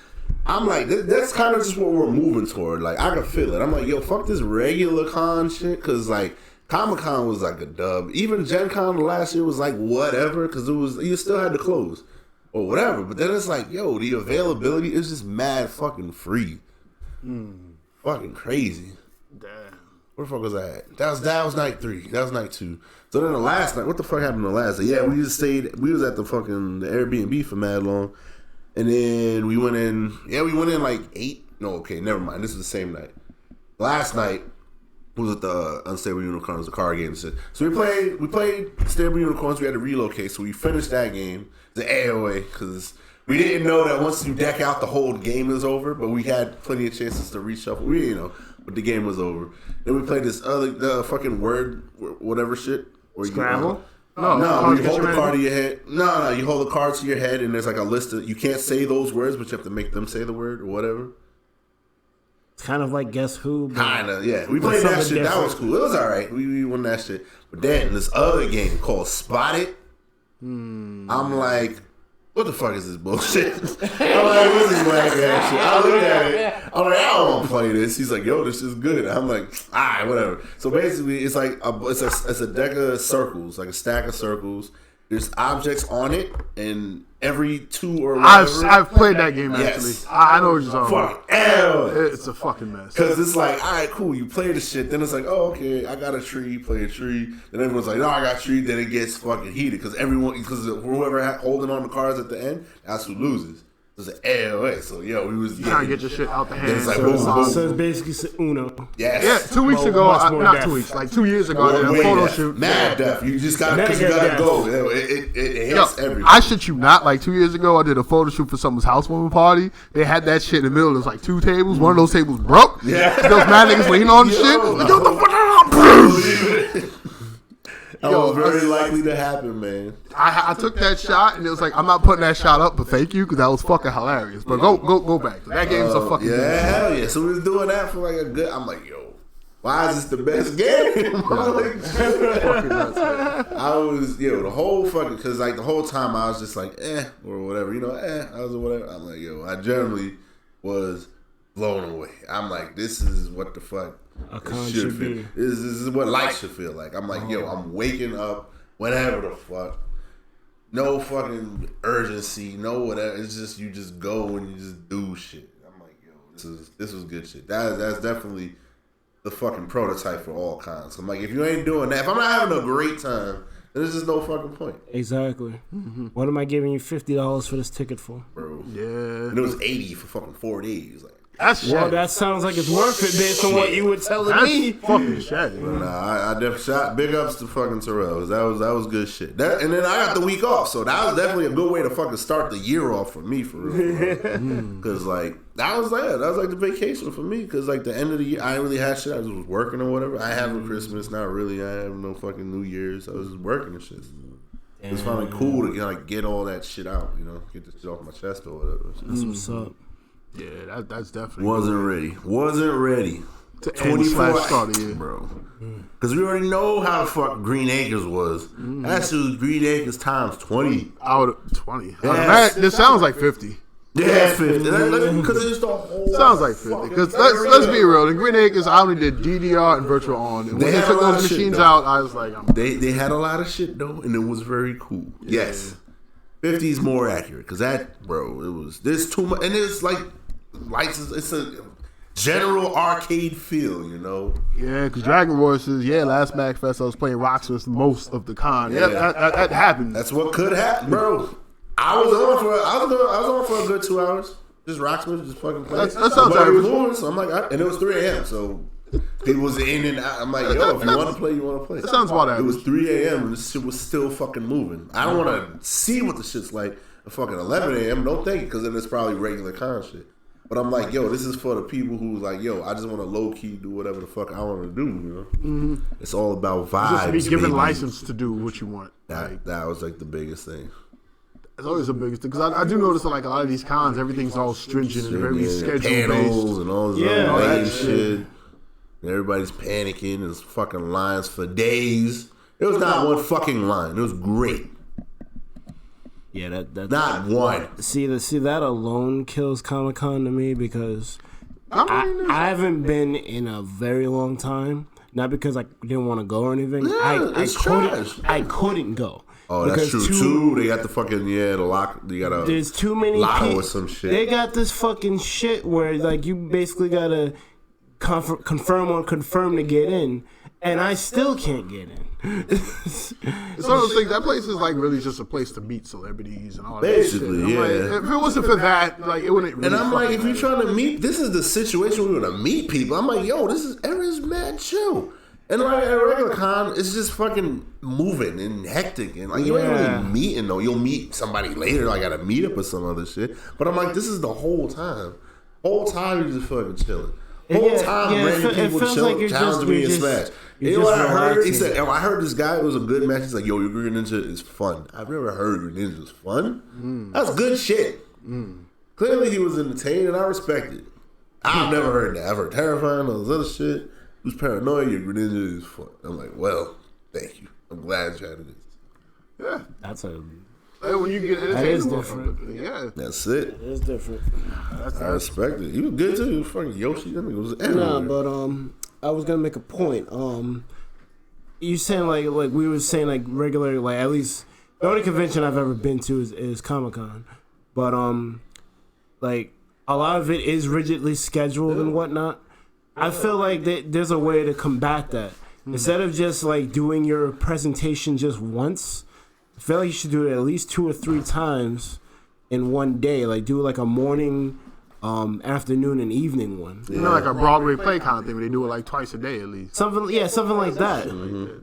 I'm like, that's kind of just what we're moving toward. Like, I can feel it. I'm like, yo, fuck this regular con shit, because, like, Comic-Con was like a dub. Even Gen Con last year was like whatever, because you still had to close or whatever. But then it's like, yo, the availability is just mad fucking free. Fucking crazy. Damn. Where the fuck was I at? That was night 3. That was night 2. So then the last night, what the fuck happened the last night? Yeah, we just stayed. We was at the Airbnb for mad long, and then we went in. Yeah, we went in like 8. No, okay, never mind. This is the same night. Last night was at the Unstable Unicorns, the card game. So we played Stable Unicorns. We had to relocate, so we finished that game, the AOA, because we didn't know that once you deck out, the whole game is over. But we had plenty of chances to reshuffle. We didn't know, but the game was over. Then we played this the fucking word whatever shit. Scrabble? No, you hold the card to your head. No, you hold the card to your head, and there's like a list of, you can't say those words, but you have to make them say the word or whatever. It's kind of like Guess Who. Kinda, yeah. We played that shit. That was cool. It was alright. We won that shit. But then this other game called Spot It. I'm like, what the fuck is this bullshit? I'm like, what's this whack ass shit? I looked at it. I'm like, I don't want to play this. He's like, yo, this is good. I'm like, alright, whatever. So basically, it's like it's a deck of circles, like a stack of circles. There's objects on it, and every 2 or whatever. I've played that game actually. Yes. I know what you're talking about. Fuck, hell. It's a fucking mess. Because it's like, all right, cool, you play the shit. Then it's like, oh, okay, I got a tree, play a tree. Then everyone's like, no, I got a tree. Then it gets fucking heated because whoever holding on the cards at the end, that's who loses. It's an AOA. So, yo, we was trying to get your shit out the hand. It's like, boom, boom. So it's basically Uno. Yes. Yeah, 2 weeks ago, not 2 weeks, like 2 years ago, I did a photo shoot. Mad deaf. You just got to go. It hits everything. I shit you not, like 2 years ago, I did a photo shoot for someone's housewarming party. They had that shit in the middle. There's like 2 tables. One of those tables broke. Yeah. Those mad niggas leaning on the shit. Like, yo, the fuck. That was very likely to happen, man. I took that shot, and it was like, I'm not putting that shot up, but thank you, because that was fucking hilarious. But go back. That game's a fucking hell yeah. So we was doing that for like a good, I'm like, yo, why is this the best game? I was, the whole fucking, because like the whole time I was just like, or whatever, I was whatever. I'm like, yo, I generally was blown away. I'm like, this is what the fuck it should feel. This is what life should feel like. I'm like, yo, I'm waking up whenever the fuck. No fucking urgency, no whatever. It's just, you just go and you just do shit. I'm like, yo, this was good shit. That's definitely the fucking prototype for all kinds. I'm like, if you ain't doing that, if I'm not having a great time, then there's just no fucking point. Exactly. Mm-hmm. What am I giving you $50 for this ticket for? Bro. Yeah. And it was $80 for fucking 4 days. Like, That's Well, shaggy. that sounds like it's worth it based on what you were telling me. Fucking shaggy. Nah, I definitely shot. Big ups to fucking Terrell. That was good shit. And then I got the week off, so that was definitely a good way to fucking start the year off for me, for real. Because like that was like the vacation for me. Because like the end of the year, I didn't really have shit. I just was working or whatever. I have a Christmas, not really. I have no fucking New Year's. I was just working and shit. It was finally cool to like get all that shit out, get the shit off my chest or whatever. That's what's up. Yeah, that's definitely Wasn't ready. to 24 start of year, bro. Because we already know how the fuck Green Acres was. That's just Green Acres times 20. Out of 20. Yes. This sounds like 50. Yeah, 50. Because it's the whole. Sounds like 50. Because let's be real. The Green Acres, I only did DDR and Virtual On. And when they took those machines out, I was like, They had a lot of shit though, and it was very cool. Yeah. Yes. 50 is more accurate because there's too much, and it's like lights. It's a general arcade feel, Yeah, because Dragon Voices, last MagFest I was playing Rocksmith most of the con. Yeah, that happened. That's what could happen, bro. I was on for a good 2 hours. Just Rocksmith, just fucking playing. That sounds average. So I'm like, and it was 3 a.m. So people was in and out. I'm like, yo, if you want to play, you want to play. That sounds about average. It was 3 a.m. and this shit was still fucking moving. I don't want to see what the shit's like at fucking 11 a.m. No thank you, because then it's probably regular con shit. But I'm like, yo, this is for the people who's like, yo, I just want to low key do whatever the fuck I want to do. It's all about vibes. Just be given license to do what you want. That was like the biggest thing. It's always the biggest thing because I do notice that like a lot of these cons, everything's all stringent and very schedule panels based and all this other shit. And everybody's panicking. There's fucking lines for days. There was not one fucking line. It was great. Yeah, that's not one. See that alone kills Comic-Con to me because I haven't been in a very long time. Not because I didn't want to go or anything. I couldn't go. Oh, that's true too. They got the fucking the lock. You got there's too many people with some shit. They got this fucking shit where like you basically gotta confirm to get in, and I still can't get in. It's one of those things. That place is like really just a place to meet celebrities and all that. Basically, shit. Like, if it wasn't for that, like it wouldn't. Really and I'm like, if you're trying to meet, this is the situation we want to meet people. I'm like, yo, everyone's mad chill. And like at a regular con, it's just fucking moving and hectic, and like you ain't really meeting though. You'll meet somebody later, like at a meetup or some other shit. But I'm like, this is the whole time. Whole time you're just fucking chilling. Whole time random people chilling, challenging me and Smash. You know what I heard? He said, I heard this guy. It was a good match. He's like, yo, your Green Ninja is fun. I've never heard Green Ninja is fun. That's good shit. Clearly he was entertained, and I respect it. I've never heard that. I've heard Terrifying, all this other shit. Who's paranoid? Your Greninja is fun. I'm like, well, thank you. I'm glad you had it. Yeah, that's a. When you get that is different. Yeah, that's it. It is different. I respect it. You was good too. You was fucking Yoshi. That nigga was everywhere. Nah, but I was gonna make a point. You saying like we were saying like regular like at least the only convention I've ever been to is Comic-Con, but like a lot of it is rigidly scheduled and whatnot. I feel like there's a way to combat that. Instead of just like doing your presentation just once, I feel like you should do it at least 2 or 3 times in one day. Like do like a morning, afternoon, and evening one. You know, like a Broadway play kind of thing. Where they do it like twice a day at least. Something like that.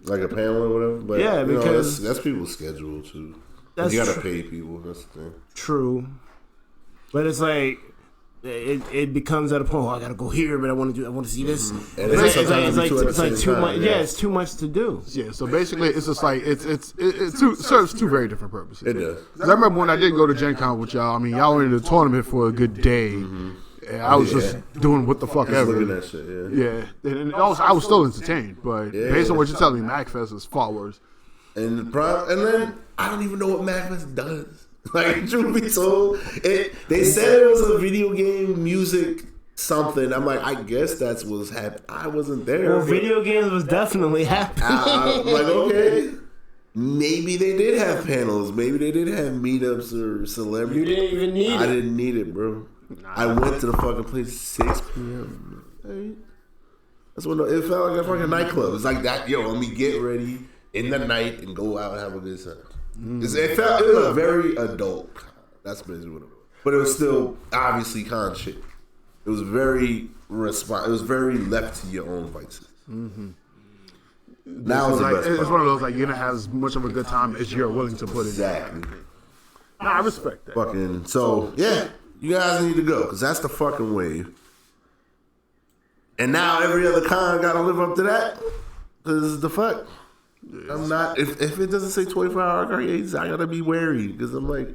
Like a panel or whatever. But yeah, because that's people's schedule too. You gotta pay people. That's the thing. True, but it's like. It becomes at a point. I gotta go here, but I want to see this. And it's like too much. Yeah, it's too much to do. Yeah, so basically, it's just like it serves two very different purposes. It does. I remember when I did go to Gen Con with y'all. I mean, y'all went to the tournament for a good day. And I was just doing what the fuck ever. Looking at shit, and also, I was still entertained, but based on what you're telling me, MagFest is far worse. And then I don't even know what MagFest does. Like, truth be told, they said it was a video game music something. I'm like, I guess that's what's happening. I wasn't there. Well, video games was definitely happening. I'm like, okay. Maybe they did have panels. Maybe they did have meetups or celebrities. You didn't even need it. I didn't need it, bro. I went to the fucking place 6 p.m. That's when it felt like a fucking nightclub. It's like that, yo, let me get ready in the night and go out and have a good time. It was a very adult con. That's basically what it was. But it was still obviously con shit. It was very It was very left to your own vices. Now it's like, it's one of those like you're gonna have as much of a good time as you're willing to put in. Exactly. I respect that. Fucking so yeah, you guys need to go because that's the fucking wave. And now every other con got to live up to that because the fuck. I'm not. If it doesn't say 24-hour arcades, I gotta be wary because I'm like,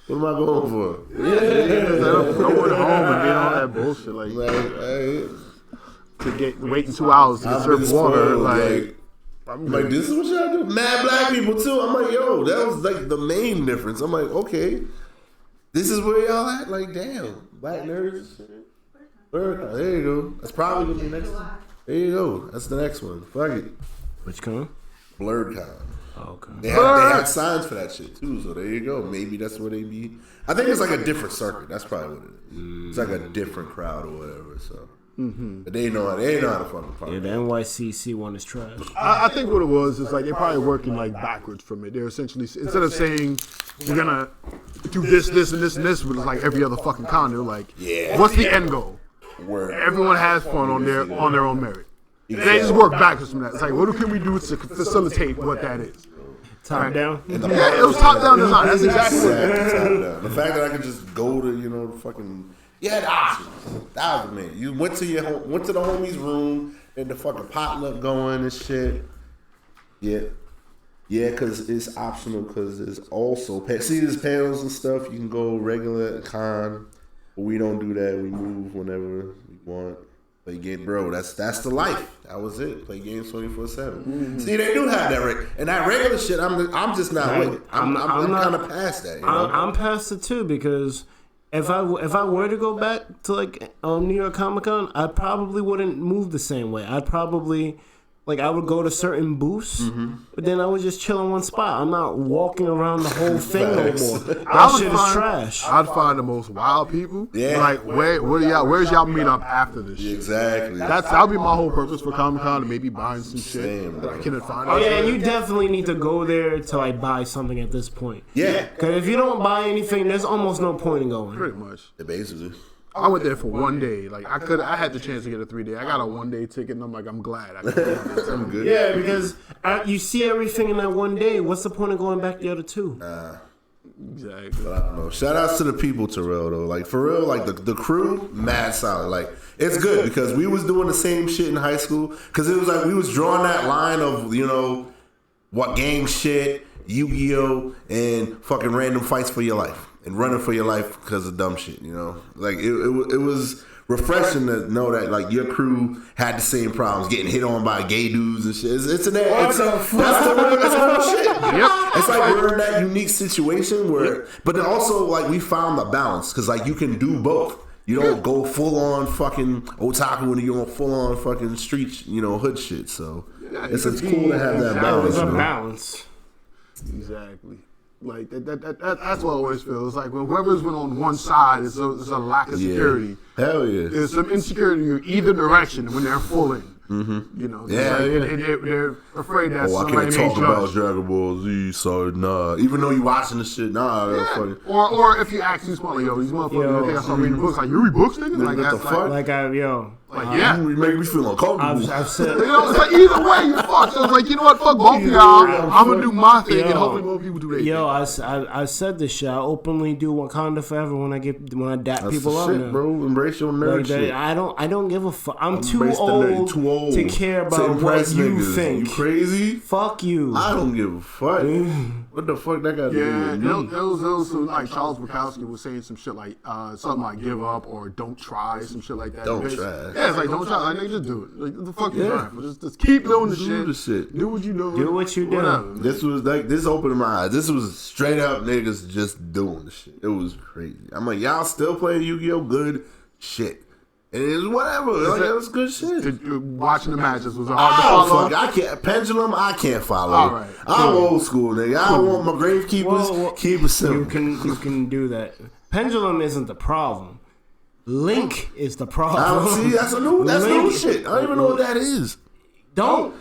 what am I going for? Going home and get all that bullshit like to get waiting 2 hours to get served water. I'm like, this is what y'all do. Mad black people too. I'm like, yo, that was like the main difference. I'm like, okay, this is where y'all at. Like, damn, black nerds. There you go. That's probably gonna be next one. There you go. That's the next one. Fuck it. Which con? Blurred con. Oh, okay. They had signs for that shit too, so there you go. Maybe that's where they be. I think it's like a different circuit. That's probably what it is. It's like a different crowd or whatever. So, but they know how to fucking party. Yeah, the NYCC one is trash. I think what it was is like they're probably working like backwards from it. They're essentially instead of saying we're gonna do this, this, and this, and this, with like every other fucking con, they're like, what's the end goal? Word. Everyone has fun on their own merit. Exactly. They just work backwards from that. It's like, what can we do to facilitate what that is? Top down? Yeah, it was top down design. That's exactly what it is. Top down. The fact that I could just go to, fucking, you had options. That was man. You went to the homie's room and the fucking potluck going and shit. Yeah. Yeah, because it's optional because it's also, see there's panels and stuff. You can go regular con. But we don't do that. We move whenever we want. Play game, bro. That's the life. That was it. Play games 24/7. See, they do have that, and that regular shit. I'm just not with it. I'm kind of past that. You know? I'm past it too because if I were to go back to like New York Comic Con, I probably wouldn't move the same way. I'd probably. Like, I would go to certain booths, but then I would just chill in one spot. I'm not walking around the whole thing no more. That shit is trash. I'd find the most wild people. Yeah. Like, where's y'all meet up after this shit? Exactly. That'll be my whole purpose for Comic-Con, and maybe buying some shit that I couldn't find. Oh, yeah, and you definitely need to go there to, like, buy something at this point. Yeah. Because if you don't buy anything, there's almost no point in going. Pretty much. Basically. I went there for 1 day. Like I had the chance to get a 3-day. I got a 1-day ticket, and I'm like, I'm glad. I'm good. Yeah, because you see everything in that 1 day. What's the point of going back the other 2? Exactly. But I don't know. Shout outs to the people, Terrell, though. Like, for real, like, the crew, mad solid. Like, it's good because we was doing the same shit in high school. Because it was like we was drawing that line of, what gang shit, Yu-Gi-Oh, and fucking random fights for your life. And running for your life because of dumb shit, Like, it was refreshing to know that, like, your crew had the same problems, getting hit on by gay dudes and shit. That's the real shit. Yep. It's like we're in that unique situation where, but then also, like, we found the balance because, like, you can do both. You don't go full on fucking otaku and you don't full on fucking street, hood shit. So it's cool to have that balance. There's a balance. Exactly. Like that's what I always feel. It's like when whoever's been on one side, it's a lack of security. Hell yeah. There's some insecurity in either direction when they're full in. They're afraid that somebody I can't talk may about judge. Dragon Ball Z, so nah. Even though you watching the shit, that's funny. Or if you ask these smart, these motherfuckers, they think I start reading books. Like, you read books, nigga? Like, what the fuck? You make me feel uncomfortable. I've said, it's like either way, you fuck. So it's like, you know what? Fuck both of y'all. I'm gonna do my thing, and hopefully more people do their thing. I said this shit. I openly do Wakanda forever when I dap people up. Shit, bro. Embrace your nerd shit. I don't give a fuck. I'm too old to care about what you think. You crazy? Fuck you. I don't give a fuck. What the fuck that got to do with me? There was some, like, Charles Bukowski was saying some shit like something like give up or don't try, some shit like that. Don't try. Yeah, it's like don't try. Like, nigga, just do it. Like, what the fuck you trying for? Just keep doing the shit. Do what you do. Do what you do. This was like, this opened my eyes. This was straight up niggas just doing the shit. It was crazy. I'm like, y'all still playing Yu-Gi-Oh? Good shit. And it was whatever. Like, that was good shit. Watching the matches was hard to follow. Fuck, I can't. Pendulum, I can't follow. All right. I'm old school, nigga. I don't want my gravekeepers. Keep it simple. You can do that. Pendulum isn't the problem. Link is the problem. See, that's new shit. I don't even know what that is. Don't.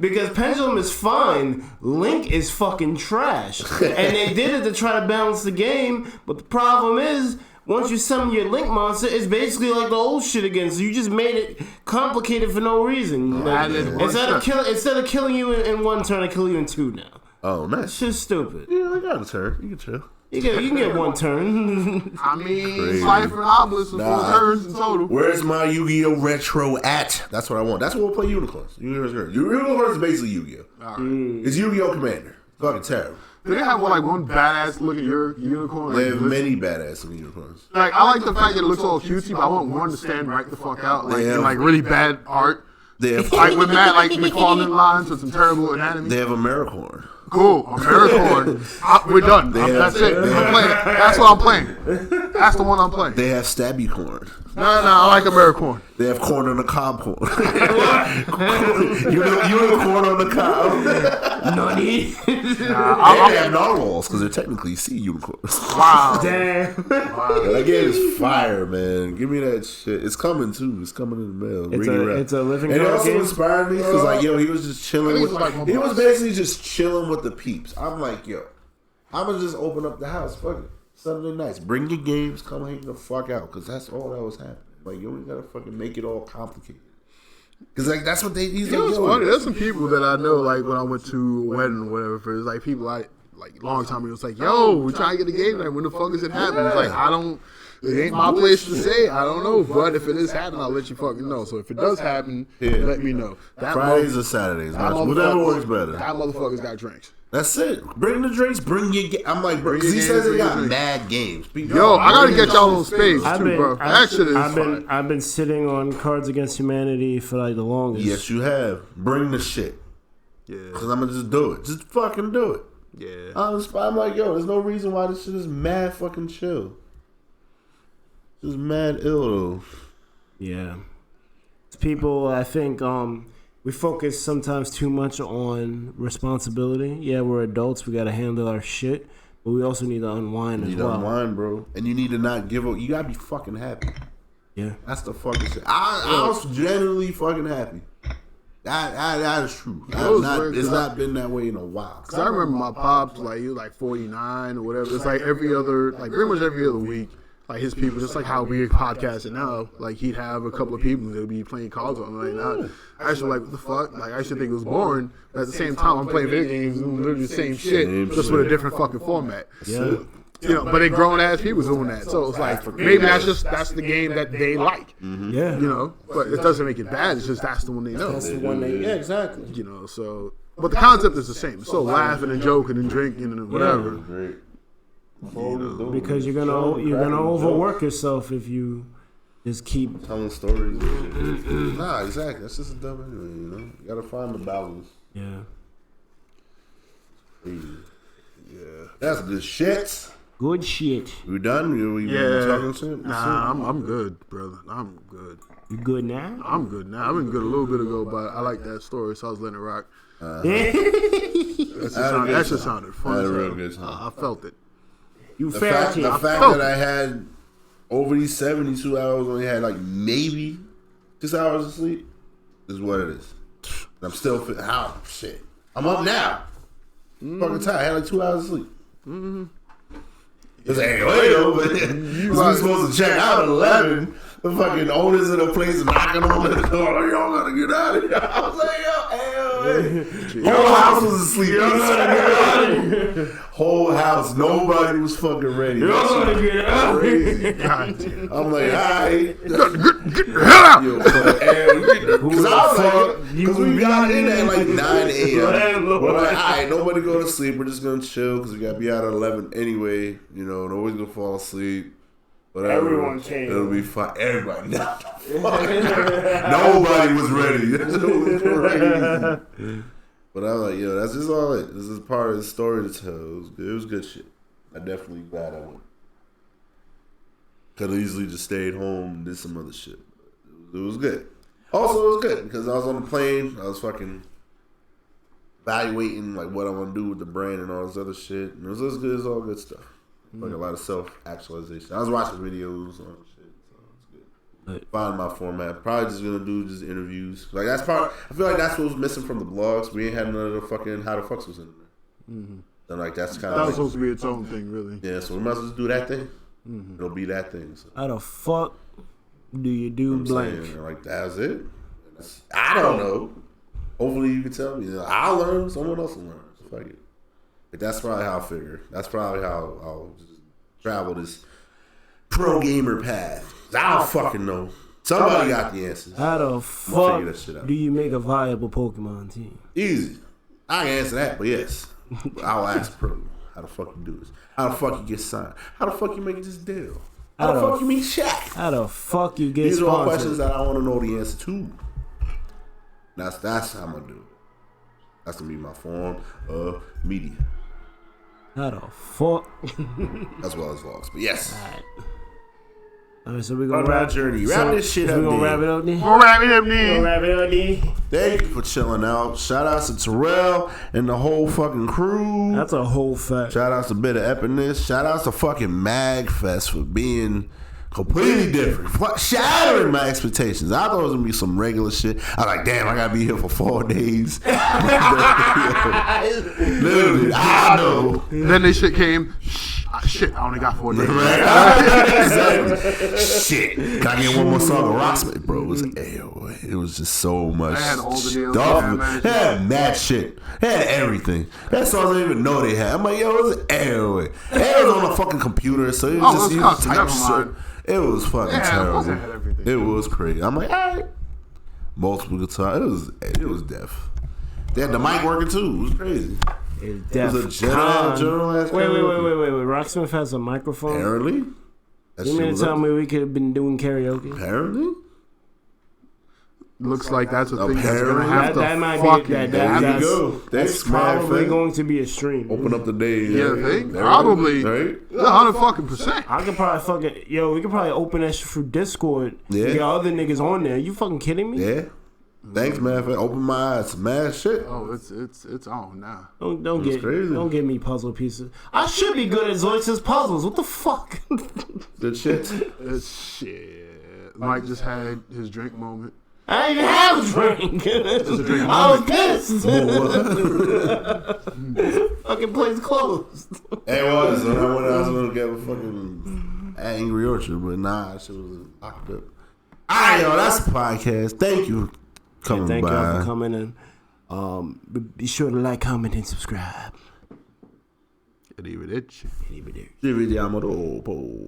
Because Pendulum is fine. Link is fucking trash. And they did it to try to balance the game, but the problem is, once you summon your link monster, it's basically like the old shit again. So you just made it complicated for no reason. Like, instead of killing you in one turn, I kill you in 2 now. Oh, nice. It's just stupid. Yeah, I got a turn. You can chill. You can get 1 turn. I mean, Cypher and Obelisk with 4 turns in total. Where's my Yu-Gi-Oh! Retro at? That's what I want. That's what we'll play Unicorns. Unicorns is basically Yu-Gi-Oh! Right. It's Yu-Gi-Oh! Commander. Fucking terrible. Do they have one badass looking unicorn? They have many badass looking unicorns. Like, I like the fact that it looks all cutesy, but I want one to stand right the fuck out. Like, in really bad art. They have like with Matt, like McFarlane lines with some terrible anatomy. They have Americorn. Cool, Americorn. We're done. That's it. I'm playing. That's what I'm playing. That's the one I'm playing. They have Stabby Corn. No, I like Americorn. They have corn on the cob corn. Unicorn on the cob. Nutty. They have narwhals because they're technically sea unicorns. Wow. Damn. Wow. That game is fire, man. Give me that shit. It's coming too. It's coming in the mail. It's a living. And it also inspired me because, like, yo, he was just chilling with. He was basically just chilling with the peeps. I'm like, yo, I'm gonna just open up the house. Fuck it. Sunday nights. Bring your games. Come hang the fuck out. Because that's all that was happening. Like, you ain't gotta fucking make it all complicated. Because, like, that's what he's like, it's funny. There's some people that I know, like, when I went to a wedding or whatever, it's like people like, long time ago, it was like, yo, we trying to get a game night. When the fuck is it happening? It's like, it ain't my place to say. I don't know. But if it is happening, I'll let you fucking know. So if it does happen, let me know. Fridays or Saturdays. Whatever works better. That motherfucker's got drinks. That's it. Bring the drinks. Bring your game. I'm like, bro, because he says he got mad games. Yo, I gotta get y'all on space too, bro. That shit is fun. I've been sitting on Cards Against Humanity for like the longest. Yes, you have. Bring the shit. Yeah. Because I'm gonna just do it. Just fucking do it. Yeah. I'm like, yo, there's no reason why this shit is mad fucking chill. Just mad ill though. Yeah. People, I think, we focus sometimes too much on responsibility. Yeah, we're adults. We got to handle our shit. But we also need to unwind as well. You need to unwind, bro. And you need to not give up. You got to be fucking happy. Yeah. That's the fucking shit. I was genuinely fucking happy. That is true. It's not been that way in a while. Cause I remember my pops, like, he was like 49 or whatever. It's like every other, like pretty much every other week. Like his people, just like how we're podcasting now, like he'd have a couple of people that would be playing cards on right now. I used to like, what the fuck? Like I used to think it was boring, but at the same time I'm playing video games and literally the same shit, just with a different fucking format. Yeah. You know, but they grown ass people doing that. So it's like maybe that's the game that they like. Mm-hmm. Yeah. You know, but it doesn't make it bad, it's just that's the one they know. That's the one yeah, exactly. You know, so but the concept is the same. It's so laughing and joking and drinking and whatever. Yeah. Because you're gonna overwork yourself if you just keep telling stories. Nah, exactly. That's just a dumb anyway. You know, you gotta find the balance. Yeah. Yeah. That's good shit. Good shit. We done? We talking shit? Nah, I'm good, brother. I'm good. You good now? I'm good now. I've been good a little bit ago, but I like that story, so I was letting it rock. That just sounded fun. I had a real good time. I felt it. The fact that I had over these 72 hours, only had like maybe 6 hours of sleep is what it is. I'm still fit. How? Shit. I'm up now. Fucking tired. I had like 2 hours of sleep. Mm-hmm. It's like, we was supposed to check out at 11. The fucking owners of the place knocking on the door. Like, y'all gotta get out of here. I was like, yo, whole house was asleep. Y'all gotta get out of here. Whole house, nobody was fucking ready. Y'all gotta get out of here. I'm like, alright. Get the hell out. Because we got in at like 9 a.m. We're like, alright, nobody go to sleep. We're just gonna chill because we gotta be out at 11 anyway. You know, nobody's gonna fall asleep. Whatever. Everyone came. It'll be fine. Everybody. Nobody was ready. But I was like, yo, that's just all it. This is part of the story to tell. It was good shit. I definitely glad I went. Could have easily just stayed home and did some other shit. It was good. Also, it was good because I was on the plane. I was fucking evaluating like what I want to do with the brand and all this other shit. And it was good. It was all good stuff. Like a lot of self-actualization. I was watching videos on shit, so it's good. Find my format. Probably just gonna do just interviews. Like that's part. I feel like that's what was missing from the blogs. We ain't had none of the fucking how the fucks was in there. Mm-hmm. And like that's kind of that was supposed to be its own thing, really. Yeah, so we might as well just do that thing. It'll be that thing. So. How the fuck do you do blank? Saying, like, that's it. I don't know. Hopefully you can tell me. I'll learn. Someone else will learn. So fuck it. But that's probably how I figure. That's probably how I'll just travel this pro gamer path. I don't fucking know. Somebody got the answers. How the fuck do you make a viable Pokemon team? Easy. I can answer that, but yes. I'll ask pro. How the fuck you do this? How the fuck you get signed? How the fuck you make this deal? How the fuck you meet Shaq? How the fuck you get These sponsored? are all questions that I want to know the answer to. That's how I'm gonna do it. That's gonna be my form of media. How the fuck? As well as vlogs. But yes. All right, so we're gonna wrap this shit up. We're gonna wrap it up then. Thank you for chilling out. Shout out to Terrell and the whole fucking crew. That's a whole fact. Shout out to Bit of Epicness. Shout out to fucking Magfest for being completely different. Shattering my expectations. I thought it was gonna be some regular shit. I was like, damn, I gotta be here for 4 days. Literally, I know. Then this shit came. Shit, I only got 4 days. Shit. Can I get one more song of Rocksmith, bro? It was just so much stuff. It had mad shit. It had everything. That song I didn't even know they had. I'm like, yo, it was airway. It was on a fucking computer, so it was just type shit. It was fucking terrible. It was crazy. I'm like, all right. Multiple guitars. It was deaf. They had the mic working too. It was crazy. It was a general ass. Wait. Rocksmith has a microphone. Apparently. You mean to tell me we could have been doing karaoke? Apparently. Looks like that's a thing that's gonna have that to might fucking be that's probably going to be a stream. Open up the day. Yeah, probably. Right? 100%. I could probably fucking we could probably open that shit through Discord. Yeah. Get other niggas on there. You fucking kidding me? Yeah. Thanks, man. Open my eyes. Mad shit. Oh, it's on now. Don't get me puzzle pieces. I should be good at Zoitz's puzzles. What the fuck? Good shit. It's shit. Mike just had his drink moment. I didn't have a drink. I was pissed. Fucking place closed. It was. I was gonna get a fucking Angry Orchard, but nah, shit was locked up. Alright, yo, that's the podcast. Thank you. Thank y'all for coming in. Be sure to like, comment, and subscribe. Arrivederci. Ci vediamo dopo.